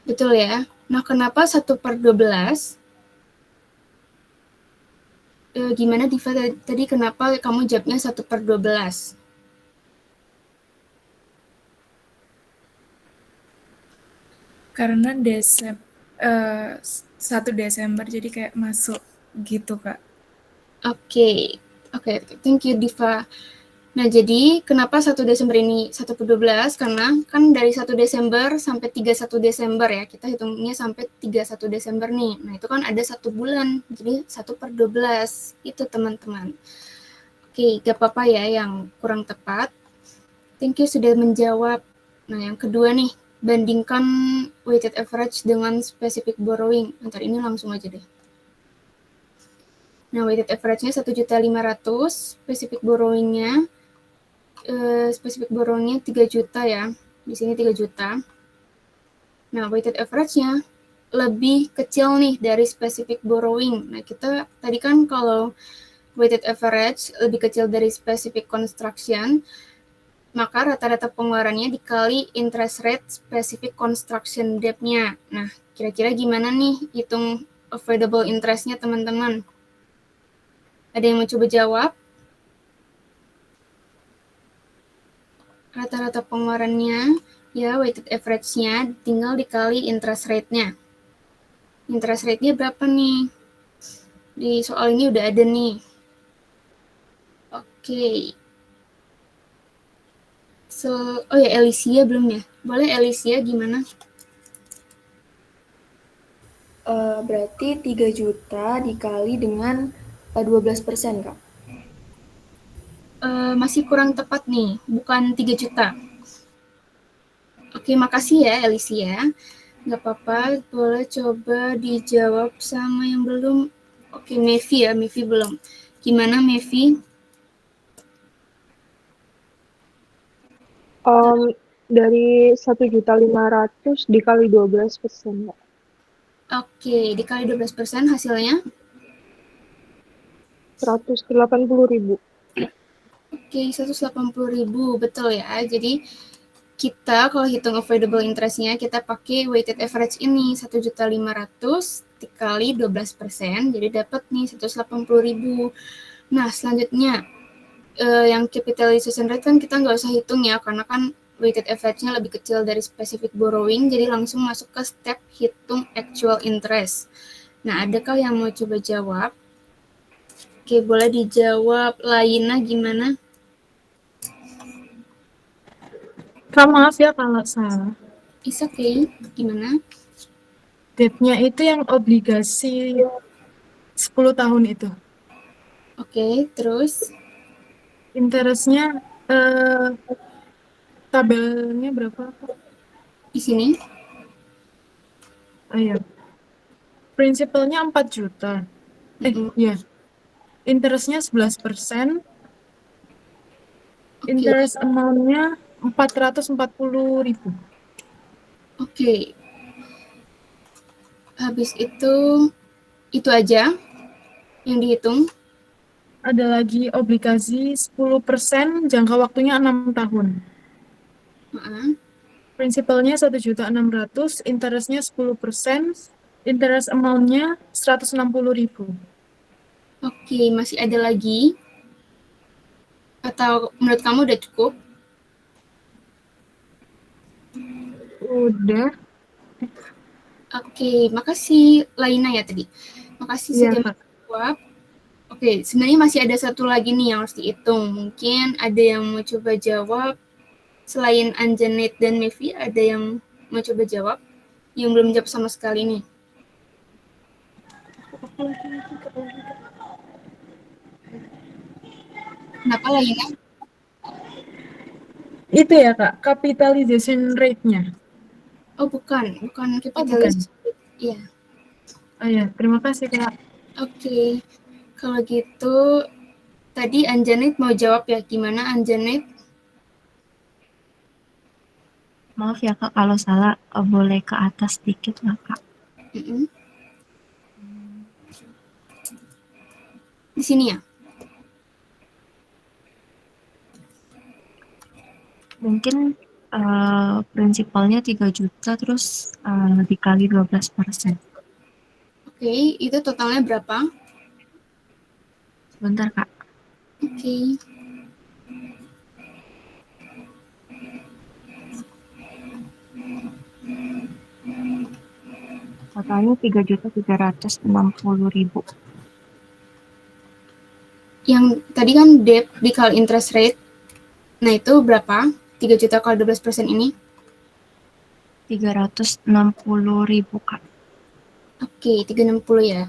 S1: betul ya. Nah, kenapa 1/12? Gimana Diva tadi kenapa kamu jawabnya 1/12?
S10: Karena 1 Desember jadi kayak masuk gitu, Kak.
S1: Oke, thank you Diva. Nah, jadi kenapa 1 Desember ini 1/12? Karena kan dari 1 Desember sampai 31 Desember ya, kita hitungnya sampai 31 Desember nih. Nah, itu kan ada 1 bulan, jadi 1/12, itu teman-teman. Oke, gak apa-apa ya yang kurang tepat. Thank you sudah menjawab. Nah, yang kedua nih, bandingkan weighted average dengan specific borrowing. Ntar ini langsung aja deh. Nah, weighted average-nya 1.500.000, specific borrowing-nya 3 juta ya. Di sini 3 juta. Nah, weighted average-nya lebih kecil nih dari specific borrowing. Nah, kita tadi kan kalau weighted average lebih kecil dari specific construction, maka rata-rata pengeluarannya dikali interest rate specific construction debt-nya. Nah, kira-kira gimana nih hitung avoidable interest-nya teman-teman? Ada yang mau coba jawab? Rata-rata pengeluarannya, ya weighted average-nya tinggal dikali interest rate-nya. Interest rate-nya berapa nih? Di soal ini udah ada nih. Oke. Oh ya, Alicia belum ya? Boleh Alicia gimana?
S5: Berarti 3 juta dikali dengan 12%, Kak.
S1: Masih kurang tepat nih, bukan 3 juta. Oke, makasih ya Alicia. Nggak apa-apa, boleh coba dijawab sama yang belum. Oke, Mevi ya, Mevi belum. Gimana Mevi?
S4: Dari 1.500.000 dikali 12%.
S1: Oke, dikali 12% hasilnya?
S4: 180.000.
S1: Oke, 180.000, betul ya. Jadi kita kalau hitung avoidable interest-nya, kita pakai weighted average ini, 1.500.000 dikali 12%, jadi dapat nih 180.000. Nah, selanjutnya, yang capitalization rate kan kita nggak usah hitung ya, karena kan weighted average-nya lebih kecil dari specific borrowing, jadi langsung masuk ke step hitung actual interest. Nah, adakah yang mau coba jawab? Oke, boleh dijawab. Laina gimana?
S11: Kak, maaf ya kalau salah.
S1: It's okay. Gimana?
S11: Debt-nya itu yang obligasi 10 tahun itu.
S1: Oke, terus?
S11: Interest-nya tabelnya berapa?
S1: Di sini?
S11: Oh iya. Prinsipalnya 4 juta. Iya. Interest-nya 11%.
S1: Okay.
S11: Interest amount-nya 440.000.
S1: Oke. Habis itu aja yang dihitung?
S11: Ada lagi obligasi 10%, jangka waktunya 6 tahun. Prinsipalnya 1.600.000, interestnya 10%, interest amount-nya 160.000.
S1: Oke, masih ada lagi? Atau menurut kamu udah cukup?
S11: Udah.
S1: Oke, makasih Laina ya tadi. Makasih sudah menjawab. Oke, sebenarnya masih ada satu lagi nih yang harus dihitung. Mungkin ada yang mau coba jawab. Selain Anjanet dan Mevi, ada yang mau coba jawab? Yang belum jawab sama sekali nih. Kenapa Laina?
S11: Itu ya Kak, capitalization rate-nya.
S1: Oh bukan
S11: bukan.
S1: capitalization rate. Iya.
S11: Oh ya, terima kasih Kak.
S1: Oke, kalau gitu tadi Anjanet mau jawab ya, gimana Anjanet?
S2: Maaf ya Kak, kalau salah boleh ke atas dikit nggak Kak?
S1: Di sini ya?
S2: Mungkin prinsipalnya 3 juta terus dikali 12%.
S1: Oke, itu totalnya berapa?
S2: Sebentar Kak.
S1: Oke.
S2: Totalnya 3.360.000.
S1: Yang tadi kan debt dikali interest rate. Nah, itu berapa? 3 juta kali 12% ini?
S2: 360.000 Kak.
S1: Oke, 360 ya.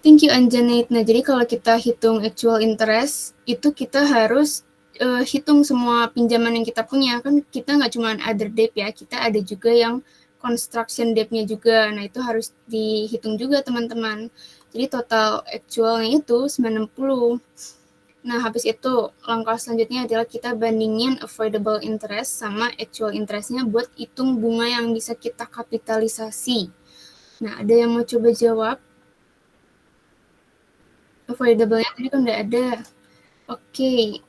S1: Thank you Anjanet. Nah, jadi kalau kita hitung actual interest, itu kita harus hitung semua pinjaman yang kita punya. Kan kita nggak cuma other debt ya, kita ada juga yang construction debt-nya juga. Nah, itu harus dihitung juga teman-teman. Jadi total actualnya itu 960. Nah, habis itu langkah selanjutnya adalah kita bandingin avoidable interest sama actual interest-nya buat hitung bunga yang bisa kita kapitalisasi. Nah, ada yang mau coba jawab? Avoidable-nya tadi kan udah ada. Oke.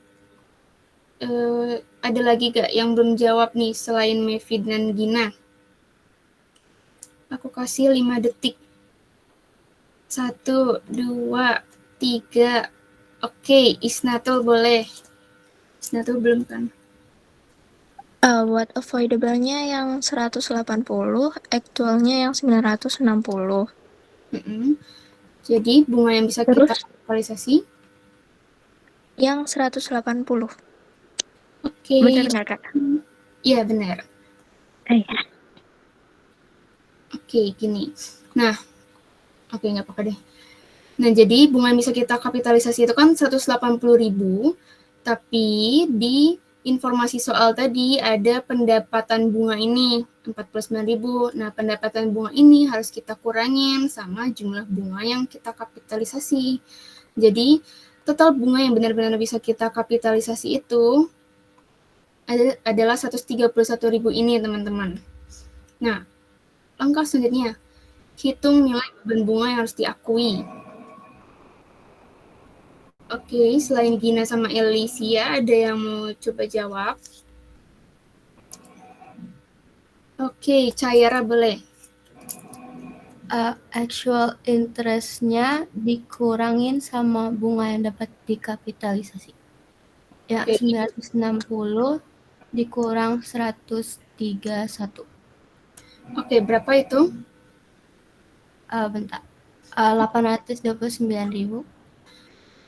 S1: Ada lagi gak yang belum jawab nih selain Mevi dan Gina? Aku kasih 5 detik. 1, 2, 3. Oke, Isnatul boleh. Isnatul belum kan?
S12: Buat avoidable-nya yang 180, actual-nya yang 960.
S1: Jadi bunga yang bisa kita kapitalisasi?
S12: Yang 180.
S1: Oke.
S12: Benar nggak Kak?
S1: Iya benar. Oke, gini. Nah, oke nggak apa-apa deh. Nah, jadi bunga yang bisa kita kapitalisasi itu kan 180.000, tapi di informasi soal tadi ada pendapatan bunga ini 49.000. Nah, pendapatan bunga ini harus kita kurangin sama jumlah bunga yang kita kapitalisasi. Jadi, total bunga yang benar-benar bisa kita kapitalisasi itu adalah 131.000 ini, teman-teman. Nah, langkah selanjutnya, hitung nilai beban bunga yang harus diakui. Oke, selain Gina sama Elisia, ada yang mau coba jawab? Oke, Caira boleh.
S3: Actual interest-nya dikurangin sama bunga yang dapat dikapitalisasi. Ya, 960 dikurang 131.
S1: Oke, berapa itu?
S3: Bentar. 829.000.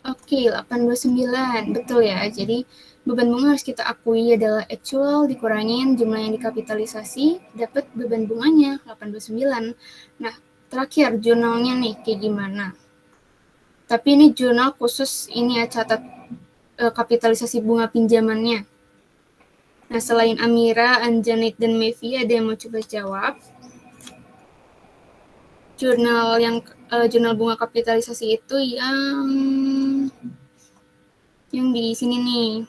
S1: Oke, 829, betul ya. Jadi beban bunga harus kita akui adalah actual dikurangin jumlah yang dikapitalisasi, dapat beban bunganya 829. Nah, terakhir jurnalnya nih kayak gimana? Tapi ini jurnal khusus ini ya, catat kapitalisasi bunga pinjamannya. Nah, selain Amira, Anjanet, dan Mevi, ada yang mau coba jawab? Jurnal bunga kapitalisasi itu yang di sini nih.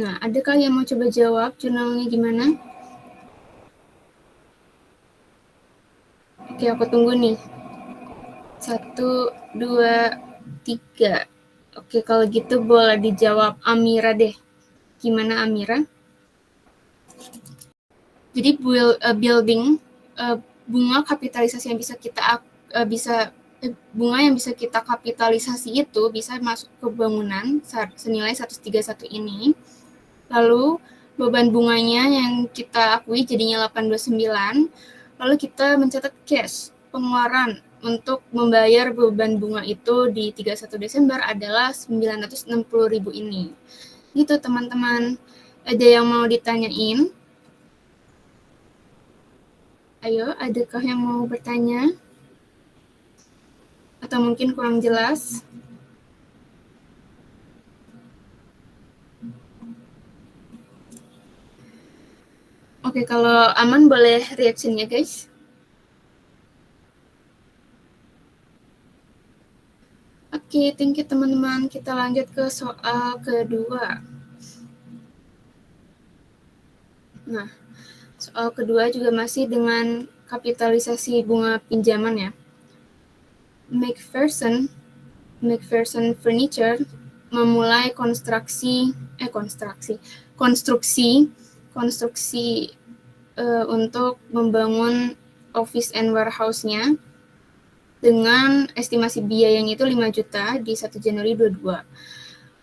S1: Nah, adakah yang mau coba jawab jurnalnya gimana? Oke, aku tunggu nih. 1, 2, 3. Oke, kalau gitu boleh dijawab Amira deh. Gimana Amira? Jadi building bunga kapitalisasi yang bunga yang bisa kita kapitalisasi itu bisa masuk ke bangunan senilai 131 ini. Lalu beban bunganya yang kita akui jadinya 829. Lalu kita mencatat cash, pengeluaran untuk membayar beban bunga itu di 31 Desember adalah 960.000 ini. Gitu teman-teman. Ada yang mau ditanyain? Ayo, adakah yang mau bertanya? Atau mungkin kurang jelas? Oke, kalau aman boleh reaksinya guys. Oke, thank you teman-teman. Kita lanjut ke soal kedua. Nah, soal kedua juga masih dengan kapitalisasi bunga pinjaman ya. McPherson Furniture memulai konstruksi untuk membangun office and warehouse-nya dengan estimasi biayanya itu 5 juta di 1 Januari 22.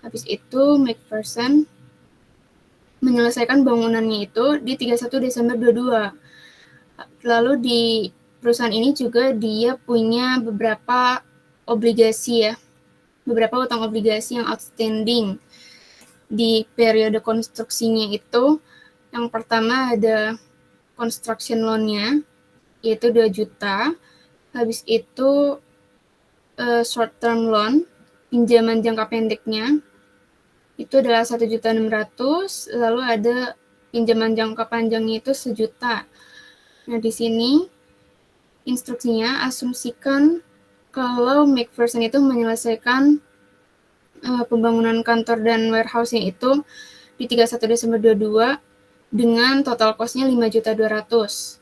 S1: Habis itu McPherson menyelesaikan bangunannya itu di 31 Desember 22. Lalu di perusahaan ini juga dia punya beberapa obligasi ya, beberapa utang obligasi yang outstanding di periode konstruksinya itu. Yang pertama ada construction loan-nya, yaitu 2 juta. Habis itu short term loan, pinjaman jangka pendeknya, itu adalah 1.600.000, lalu ada pinjaman jangka panjangnya itu 1 juta. Nah, di sini instruksinya asumsikan kalau McPherson itu menyelesaikan pembangunan kantor dan warehouse-nya itu di 31 Desember 22 dengan total cost-nya 5.200.000.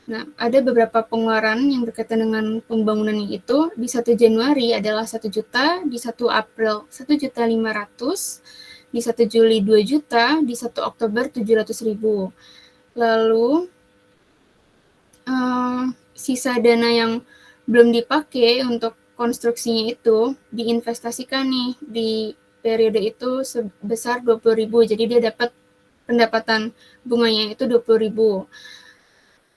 S1: Nah, ada beberapa pengeluaran yang berkaitan dengan pembangunan itu. Di 1 Januari adalah 1 juta, di 1 April 1.500.000, di 1 Juli 2 juta, di 1 Oktober 700.000. Lalu sisa dana yang belum dipakai untuk konstruksinya itu diinvestasikan nih di periode itu sebesar 20.000. Jadi dia dapat pendapatan bunganya itu 20.000.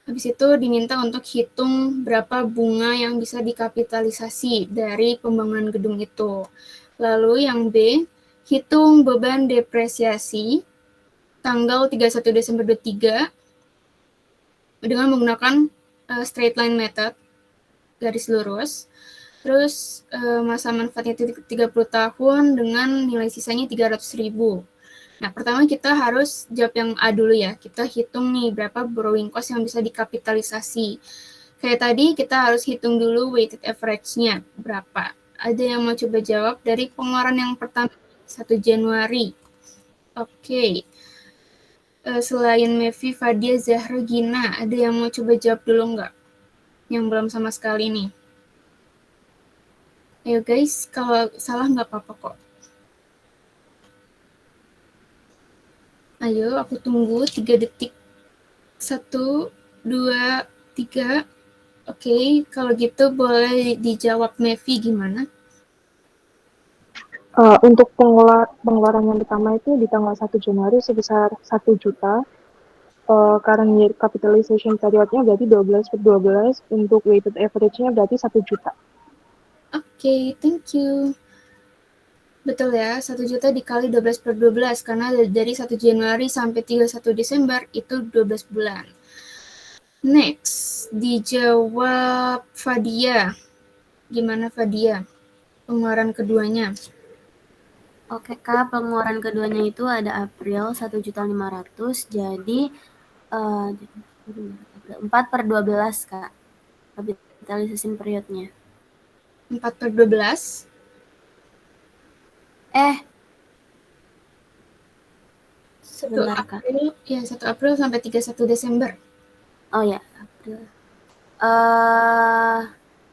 S1: Habis itu diminta untuk hitung berapa bunga yang bisa dikapitalisasi dari pembangunan gedung itu. Lalu yang B, hitung beban depresiasi tanggal 31 Desember 23 dengan menggunakan straight line method, garis lurus. Terus masa manfaatnya itu 30 tahun dengan nilai sisanya 300.000. Nah, pertama kita harus jawab yang A dulu ya. Kita hitung nih berapa borrowing cost yang bisa dikapitalisasi. Kayak tadi kita harus hitung dulu weighted average-nya berapa. Ada yang mau coba jawab dari pengeluaran yang pertama 1 Januari. Oke. Selain Mevi, Fadia, Zahra, Gina, ada yang mau coba jawab dulu nggak? Yang belum sama sekali nih. Ayo guys, kalau salah nggak apa-apa kok. Ayo, aku tunggu 3 detik. 1, 2, 3. Oke, kalau gitu boleh dijawab Mevi gimana?
S7: Untuk pengeluaran yang pertama itu di tanggal 1 Januari sebesar 1 juta. Current year capitalization periodnya berarti 12/12. Untuk weighted average-nya berarti 1 juta.
S1: Oke, thank you. Betul ya, 1 juta dikali 12/12, karena dari 1 Januari sampai 31 Desember itu 12 bulan. Next, dijawab Fadia. Gimana Fadia? Pengeluaran keduanya.
S3: Oke Kak, pengeluaran keduanya itu ada April 1.500.000, jadi 4/12 Kak, capitalization periodnya.
S1: 4/12? 1
S3: Sebentar Kak.
S1: April, ya 1 April sampai 31 Desember.
S3: Oh ya, April.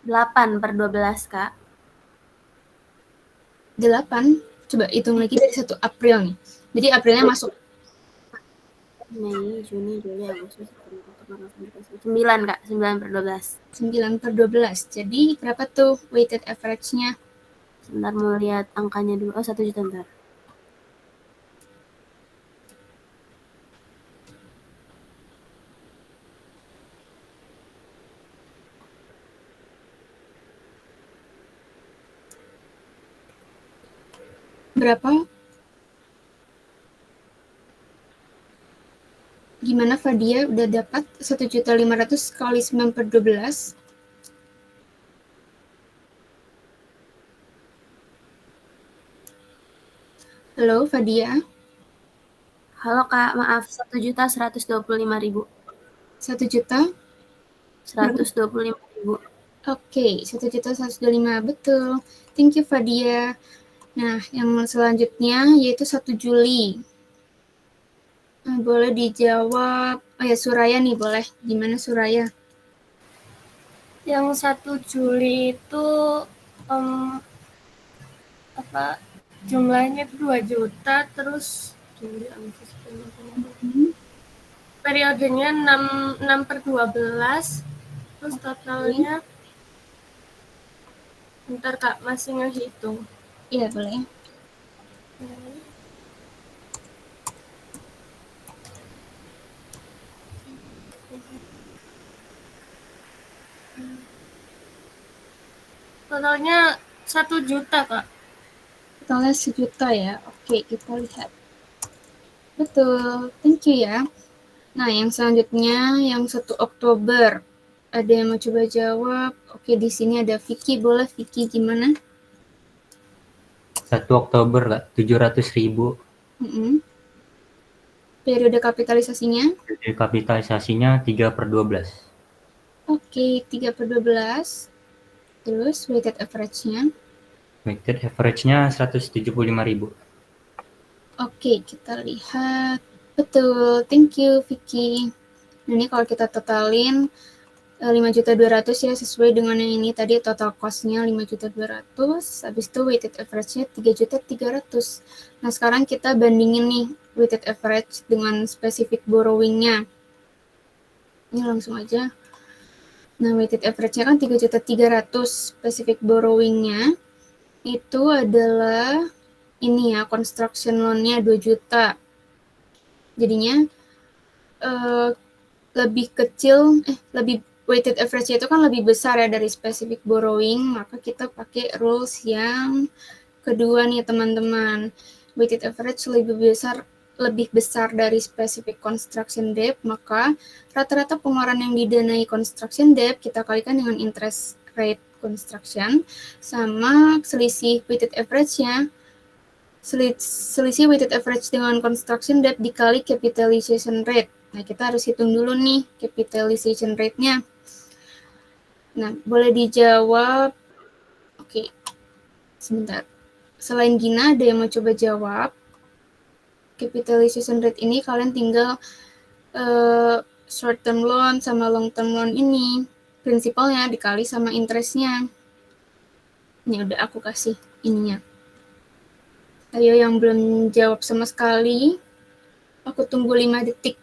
S3: 8/12 Kak.
S1: 8? Coba hitung lagi dari 1 April nih. Jadi Aprilnya masuk.
S3: Mei, Juni, Juli, Agustus, September, Oktober, 9 Kak, 9/12.
S1: 9/12. Jadi berapa tuh weighted average-nya?
S3: Sebentar mau lihat angkanya dulu. 1 juta bentar.
S1: berapa? Gimana Fadia udah dapat 1.500.000 kali 9/12? Halo Fadia.
S3: Halo Kak, maaf 1.125.000.
S1: 1.125.000.
S3: 125.000.
S1: Oke, 1.125.000, betul. Thank you Fadia. Nah, yang selanjutnya yaitu 1 Juli. Boleh dijawab. Oh ya, Suraya nih boleh. Gimana Suraya?
S13: Yang 1 Juli itu jumlahnya itu 2 juta, terus Juli, Agustus, periodenya 6/12, terus totalnya bentar Kak, masih ngehitung.
S1: Iya, boleh.
S13: Totalnya 1 juta Kak.
S1: Totalnya 1 juta ya. Oke, kita lihat. Betul, thank you ya. Nah, yang selanjutnya yang 1 Oktober. Ada yang mau coba jawab? Oke, di sini ada Vicky. Boleh Vicky gimana?
S14: 1 Oktober lah, 700.000.
S1: Periode kapitalisasinya?
S14: Periode kapitalisasinya 3/12.
S1: Oke, 3/12. Terus weighted average-nya?
S14: Weighted average-nya 175.000.
S1: Oke, kita lihat. Betul, thank you Vicky. Nah, ini kalau kita totalin 5.200.000 ya, sesuai dengan yang ini tadi, total cost-nya 5.200.000, habis itu weighted average-nya 3.300.000. Nah, sekarang kita bandingin nih weighted average dengan specific borrowing-nya. Ini langsung aja. Nah, weighted average-nya kan 3.300.000, specific borrowing-nya itu adalah ini ya, construction loan-nya 2 juta. Jadinya lebih kecil, weighted average itu kan lebih besar ya dari specific borrowing, maka kita pakai rules yang kedua nih teman-teman. Weighted average lebih besar dari specific construction debt, maka rata-rata pengeluaran yang didanai construction debt kita kalikan dengan interest rate construction sama selisih weighted average-nya. Selisih weighted average dengan construction debt dikali capitalization rate. Nah, kita harus hitung dulu nih capitalization rate-nya. Nah, boleh dijawab. Oke, sebentar. Selain Gina, ada yang mau coba jawab? Capitalization rate ini kalian tinggal short term loan sama long term loan ini. Prinsipalnya dikali sama interest-nya. Ini udah aku kasih ininya. Ayo yang belum jawab sama sekali, aku tunggu 5 detik.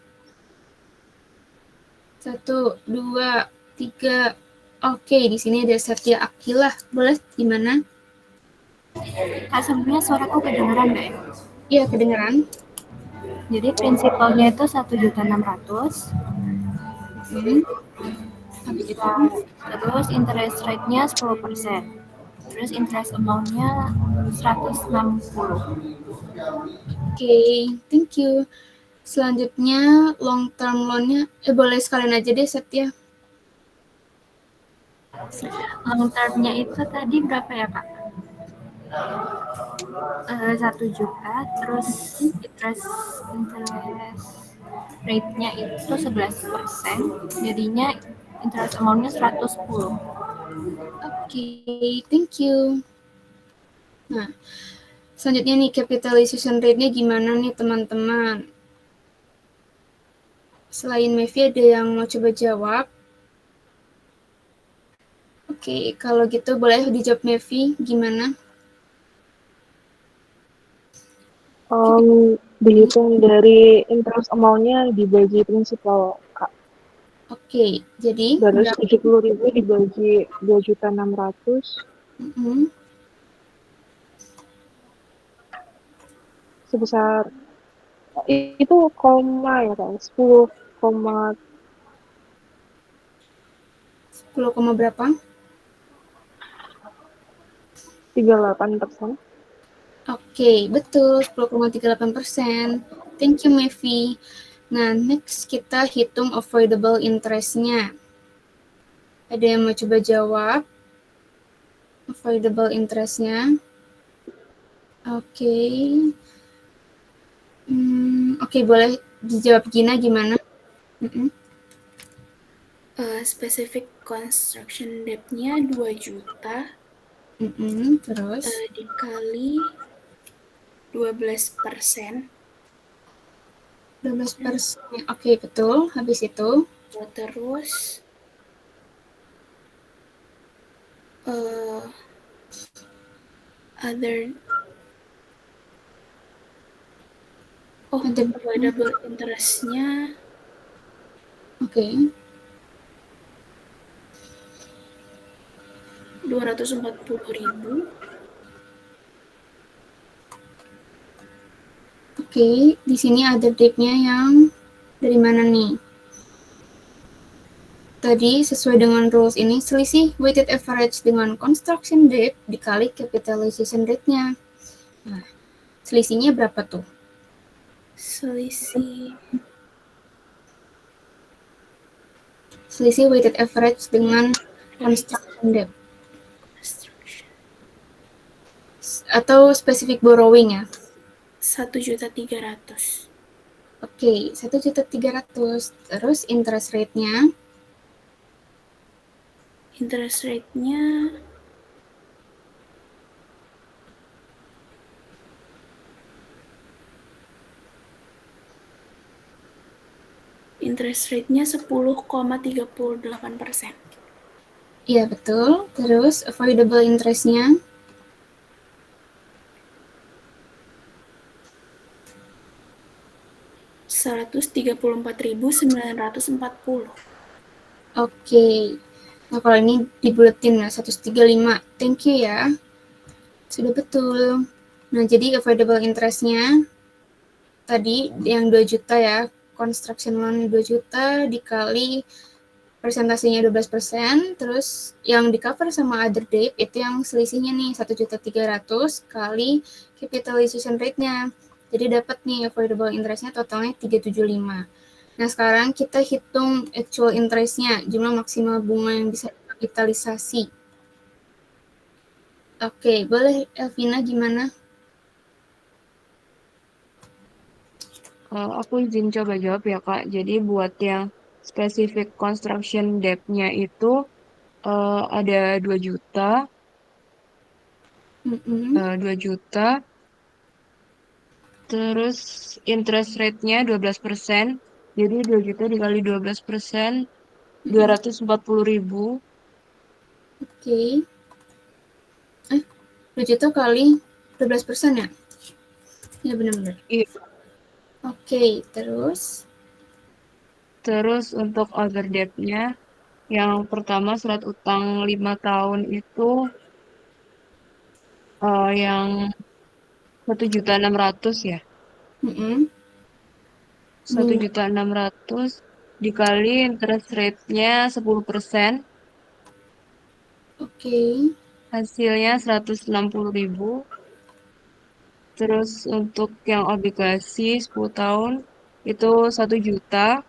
S1: 1, 2, 3. Oke, di sini ada Satya Akilah. Boleh gimana?
S15: Kak, sebelumnya suaraku kedengeran nggak ya?
S1: Iya, kedengeran.
S15: Jadi prinsipalnya itu 1.600.000. Terus interest rate-nya 10%. Terus interest amount-nya 160.
S1: Oke, thank you. Selanjutnya long term loan-nya, boleh sekalian aja deh Satya.
S15: Long term-nya itu tadi berapa ya Kak? 1 juta, terus interest rate-nya itu 11%, jadinya interest amount-nya 110.
S1: Oke, thank you. Nah, selanjutnya nih capitalization rate-nya gimana nih teman-teman? Selain Mevi, ada yang mau coba jawab? Oke, kalau gitu boleh dijawab Mevi, gimana?
S7: Dihitung dari interest amount-nya dibagi prinsipal, Kak.
S1: Oke, jadi
S7: 270.000 dibagi 2.600.000. Sebesar itu koma ya Kak, 10
S1: berapa?
S7: 38%.
S1: Oke, betul, 10,38%. Thank you, Mevi. Nah, next kita hitung avoidable interest-nya. Ada yang mau coba jawab? Avoidable interest-nya. Oke. Oke, boleh dijawab Gina gimana?
S6: Specific construction debt-nya 2 juta.
S1: Terus?
S6: Dikali 12%.
S1: 12%. Oke, betul. Habis itu?
S6: Terus avoidable interest-nya.
S1: Oke.
S6: 240.000.
S1: Oke, di sini ada debt-nya yang dari mana nih? Tadi sesuai dengan rules ini, selisih weighted average dengan construction debt dikali capitalization rate-nya. Nah, selisihnya berapa tuh?
S6: Selisih
S1: weighted average dengan construction debt. Atau specific borrowing ya?
S6: 1.300.000.
S1: Oke, 1.300.000. Terus interest rate-nya?
S6: Interest rate-nya interest rate-nya 10,38%.
S1: Iya, betul. Terus avoidable interest-nya?
S6: Rp134.940.
S1: Oke. Nah, kalau ini dibuletin ya, 135. Thank you ya. Sudah betul. Nah, jadi avoidable interest-nya tadi yang 2 juta ya, construction loan 2 juta dikali persentasenya 12%, terus yang di cover sama other debt itu yang selisihnya nih 1.300.000 kali capitalization rate-nya. Jadi dapat nih avoidable interest-nya totalnya 375. Nah, sekarang kita hitung actual interest-nya, jumlah maksimal bunga yang bisa dikapitalisasi. Oke, boleh Elvina gimana?
S4: Aku izin coba jawab ya, Kak. Jadi buat yang specific construction debt-nya itu ada 2 juta. 2 juta. Terus interest rate-nya 12%. Jadi 2 juta dikali 12%, 240.000.
S1: Oke. 2 juta kali 12% ya? Ya, benar-benar.
S4: Iya.
S1: Oke, terus?
S4: Terus untuk other debt-nya, yang pertama surat utang 5 tahun itu yang 1.600.000 ya? 1.600.000 dikali interest rate-nya 10%.
S1: Oke.
S4: Hasilnya 160.000. Terus untuk yang obligasi 10 tahun itu 1 juta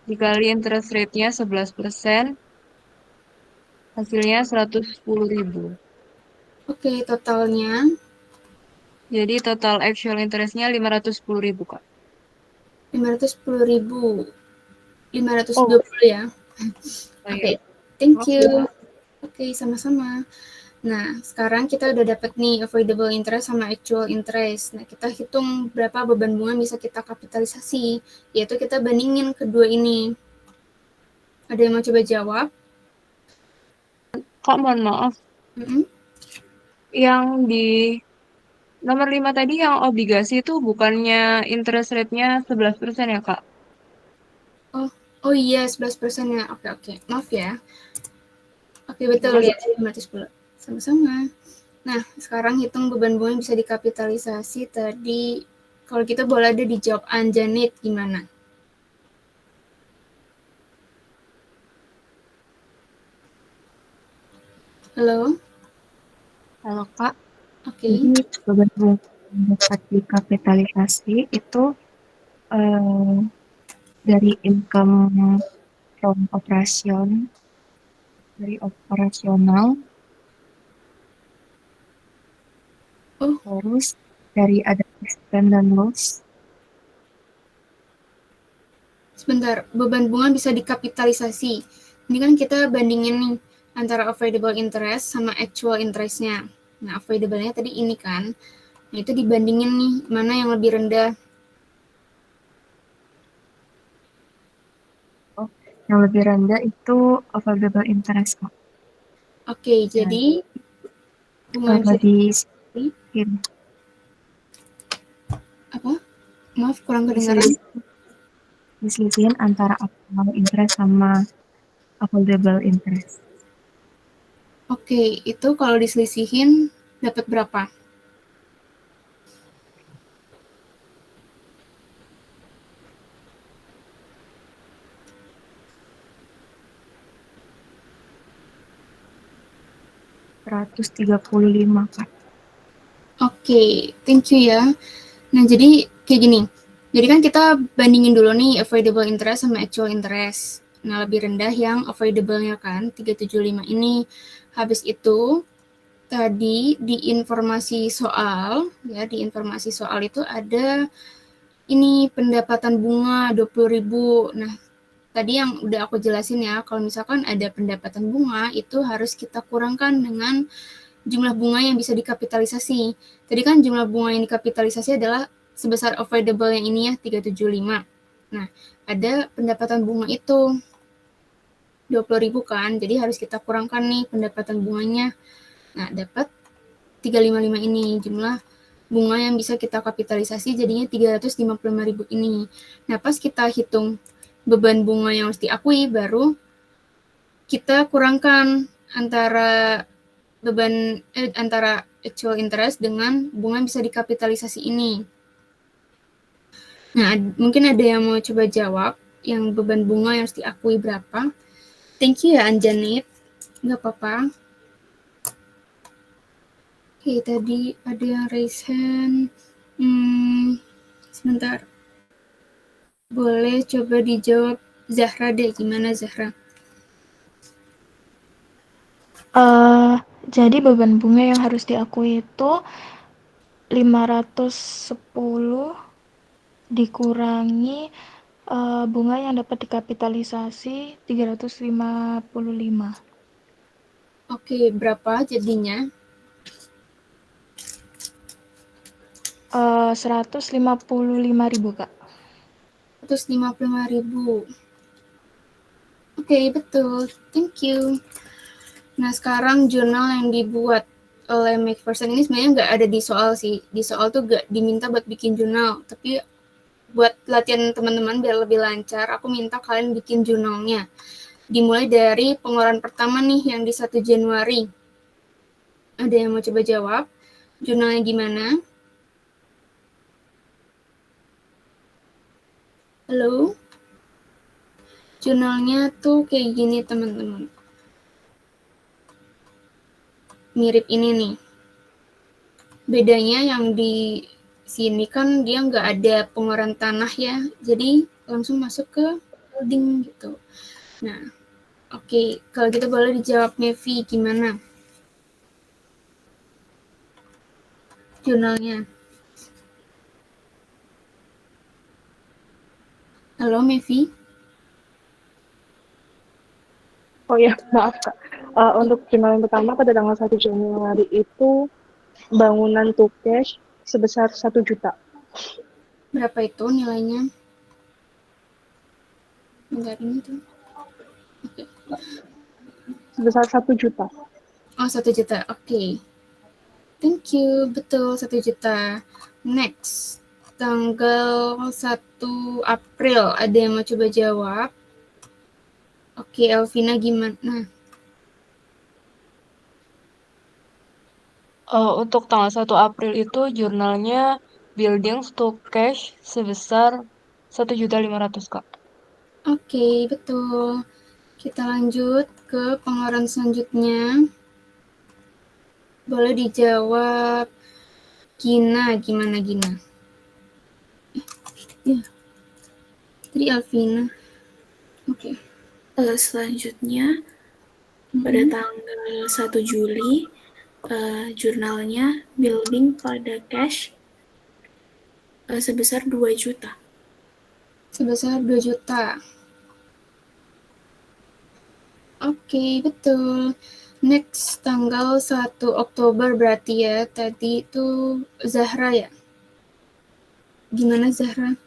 S4: dikali interest rate-nya 11%. Hasilnya 110.000.
S1: Oke, totalnya?
S4: Jadi total actual interest-nya 510.000, Kak.
S1: 510.000. 520 ya? Oke, thank you. Oke, sama-sama. Nah, sekarang kita udah dapat nih avoidable interest sama actual interest. Nah, kita hitung berapa beban bunga bisa kita kapitalisasi, yaitu kita bandingin kedua ini. Ada yang mau coba jawab?
S4: Kak, mohon maaf. Yang di nomor 5 tadi yang obligasi itu bukannya interest rate-nya 11% ya, Kak?
S1: Oh iya, 11% ya. Oke. Maaf ya. Oke, betul ya. 510. Sama-sama. Nah, sekarang hitung beban bunga yang bisa dikapitalisasi tadi. Kalau kita boleh ada dijawab Anjanit, gimana? Halo?
S2: Halo, Kak.
S1: Oke.
S2: Jadi beban bunga dapat dikapitalisasi itu dari income from dari operasional, terus dari ada expense dan loss.
S1: Sebentar, beban bunga bisa dikapitalisasi. Ini kan kita bandingin nih antara avoidable interest sama actual interest-nya. Nah, avoidable-nya tadi ini kan. Nah, itu dibandingin nih, mana yang lebih rendah.
S2: Oh, yang lebih rendah itu avoidable interest, Kak.
S1: Oke, jadi bunga bisa
S2: disisihin.
S1: Apa? Maaf, kurang kedengaran.
S2: Disisihin antara actual interest sama avoidable interest.
S1: Oke, itu kalau diselisihin dapat berapa?
S2: $135, Kak.
S1: Oke, thank you ya. Nah, jadi kayak gini. Jadi kan kita bandingin dulu nih avoidable interest sama actual interest. Nah, lebih rendah yang avoidable-nya kan, 375 ini. Habis itu, tadi di informasi soal, ya di informasi soal itu ada ini pendapatan bunga 20.000. Nah, tadi yang udah aku jelasin ya, kalau misalkan ada pendapatan bunga, itu harus kita kurangkan dengan jumlah bunga yang bisa dikapitalisasi. Tadi kan jumlah bunga yang dikapitalisasi adalah sebesar avoidable yang ini ya, 375. Nah, ada pendapatan bunga itu 20.000 kan, jadi harus kita kurangkan nih pendapatan bunganya. Nah, dapat 355 ini jumlah bunga yang bisa kita kapitalisasi jadinya 355.000 ini. Nah, pas kita hitung beban bunga yang harus diakui, baru kita kurangkan antara beban antara actual interest dengan bunga yang bisa dikapitalisasi ini. Nah, mungkin ada yang mau coba jawab yang beban bunga yang harus diakui berapa. Thank you ya Anjanit, nggak apa-apa. Oke, tadi ada yang raise hand. Sebentar. Boleh coba dijawab Zahra deh, gimana Zahra?
S8: Jadi beban bunga yang harus diakui itu 510 dikurangi bunga yang dapat dikapitalisasi 355.
S1: Oke, berapa jadinya?
S8: 155.000, Kak.
S1: 155.000. Oke, betul. Thank you. Nah, sekarang jurnal yang dibuat oleh McPherson ini sebenarnya nggak ada di soal sih. Di soal tuh nggak diminta buat bikin jurnal. Tapi buat latihan teman-teman biar lebih lancar, aku minta kalian bikin jurnalnya. Dimulai dari pengeluaran pertama nih yang di 1 Januari. Ada yang mau coba jawab? Jurnalnya gimana? Halo? Jurnalnya tuh kayak gini teman-teman. Mirip ini nih. Bedanya yang di sini kan dia nggak ada pengeluaran tanah ya. Jadi langsung masuk ke holding gitu. Nah, oke. Kalau gitu boleh dijawab Mevi gimana? Jurnalnya. Halo Mevi?
S7: Oh ya, maaf Kak. Untuk jurnal yang pertama pada tanggal 1 Januari itu bangunan to cash sebesar 1 juta.
S1: Berapa itu nilainya? Bentar ini tuh. Oke.
S7: Sebesar 1 juta.
S1: Oh, 1 juta. Oke. Thank you. Betul, 1 juta. Next. Tanggal 1 April. Ada yang mau coba jawab? Oke, Elvina gimana?
S4: Untuk tanggal 1 April itu jurnalnya buildings to cash sebesar 1.500.000, Kak.
S1: Oke, betul. Kita lanjut ke pengeluaran selanjutnya. Boleh dijawab Gimana Gina? Ya. Tadi Alvina. Oke.
S6: Selanjutnya pada tanggal 1 Juli jurnalnya building pada cash sebesar 2 juta.
S1: Sebesar 2 juta. Oke, betul. Next, tanggal 1 Oktober berarti ya. Tadi itu Zahra ya? Gimana Zahra?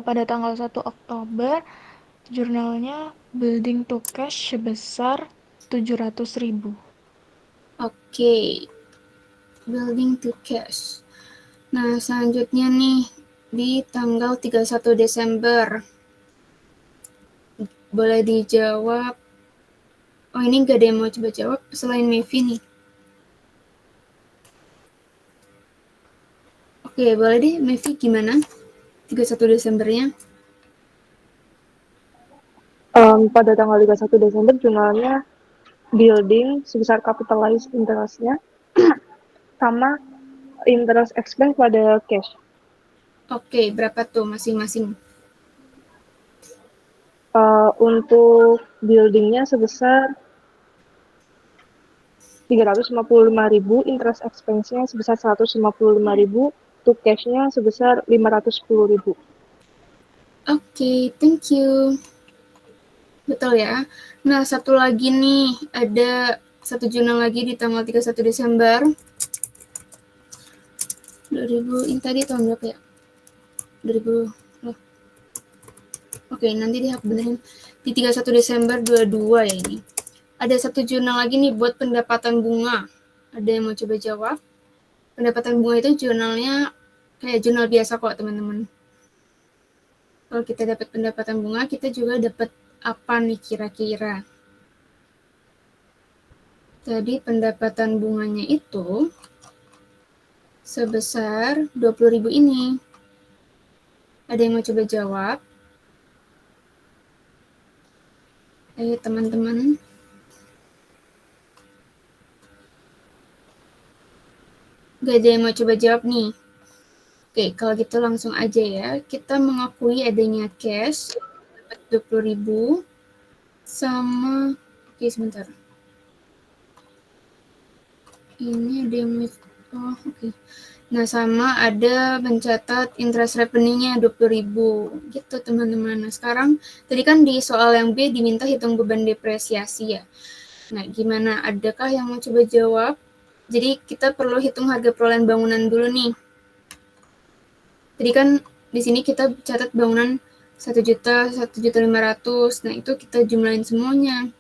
S8: Pada tanggal 1 Oktober, jurnalnya building to cash sebesar 700.000.
S1: Oke. Building to cash. Nah, selanjutnya nih, di tanggal 31 Desember. Boleh dijawab. Oh, ini nggak ada yang mau coba jawab selain Mevi nih. Oke, boleh deh Mevi gimana? 31 Desembernya.
S7: Pada tanggal 31 Desember jurnalnya building sebesar capitalized interest-nya sama interest expense pada cash.
S1: Oke, berapa tuh masing-masing?
S7: Untuk buildingnya sebesar 355.000, interest expense-nya sebesar 155.000, to cash-nya sebesar 510.000.
S1: Oke, thank you. Betul ya. Nah, satu lagi nih, ada satu jurnal lagi di tanggal 31 Desember 2000, ini tadi tahun berapa ya? 2000. Oke, nanti deh aku benerin. Di 31 Desember 22 ya ini. Ada satu jurnal lagi nih buat pendapatan bunga. Ada yang mau coba jawab? Pendapatan bunga itu jurnalnya kayak jurnal biasa kok, teman-teman. Kalau kita dapat pendapatan bunga, kita juga dapat apa nih kira-kira? Tadi pendapatan bunganya itu sebesar 20.000 ini. Ada yang mau coba jawab? Ayo teman-teman. Gak ada yang mau coba jawab nih. Oke, kalau gitu langsung aja ya. Kita mengakui adanya cash, dapat 20.000, sama, oke sebentar. Ini ada yang, oh oke. Nah, sama ada mencatat interest revenue-nya 20.000, gitu teman-teman. Nah, sekarang, tadi kan di soal yang B diminta hitung beban depresiasi ya. Nah, gimana? Adakah yang mau coba jawab? Jadi, kita perlu hitung harga perolehan bangunan dulu nih. Tadi kan di sini kita catat bangunan 1 juta, 1.500.000. Nah, itu kita jumlahin semuanya.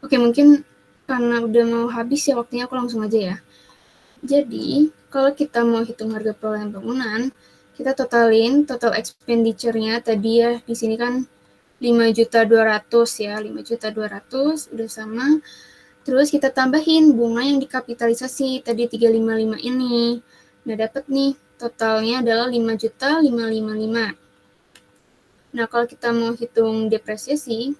S1: Oke, mungkin karena udah mau habis ya waktunya, aku langsung aja ya. Jadi, kalau kita mau hitung harga perolehan bangunan, kita totalin total expenditure-nya tadi ya, di sini kan 5.200.000 ya, 5.200.000 udah sama. Terus kita tambahin bunga yang dikapitalisasi tadi 355 ini. Nah, dapat nih totalnya adalah 5.555. Nah, kalau kita mau hitung depresiasi,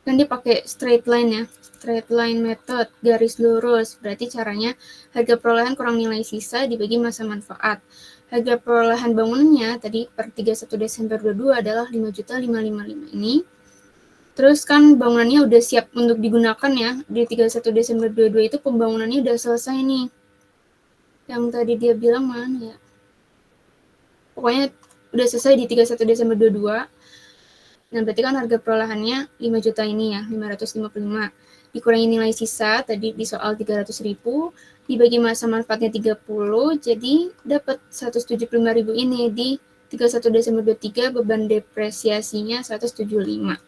S1: kan dia pakai straight line ya, straight line method, garis lurus. Berarti caranya harga perolehan kurang nilai sisa dibagi masa manfaat. Harga perolehan bangunannya tadi per 31 Desember 22 adalah 5.555 ini. Terus kan bangunannya udah siap untuk digunakan ya. Di 31 Desember 22 itu pembangunannya udah selesai nih. Yang tadi dia bilang mana ya? Pokoknya udah selesai di 31 Desember 22. Nah, berarti kan harga perolehannya 5 juta ini ya, 555. Dikurangi nilai sisa, tadi di soal 300.000, dibagi masa manfaatnya 30, jadi dapat 175.000 ini di 31 Desember 23, beban depresiasinya 175.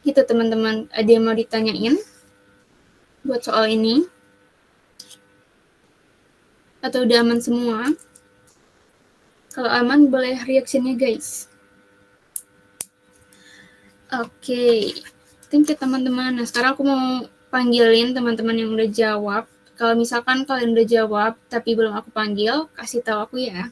S1: Gitu teman-teman, ada yang mau ditanyain buat soal ini? Atau udah aman semua? Kalau aman, boleh reaksinya guys. Oke, thank you teman-teman. Nah, sekarang aku mau panggilin teman-teman yang udah jawab. Kalau misalkan kalian udah jawab, tapi belum aku panggil, kasih tahu aku ya.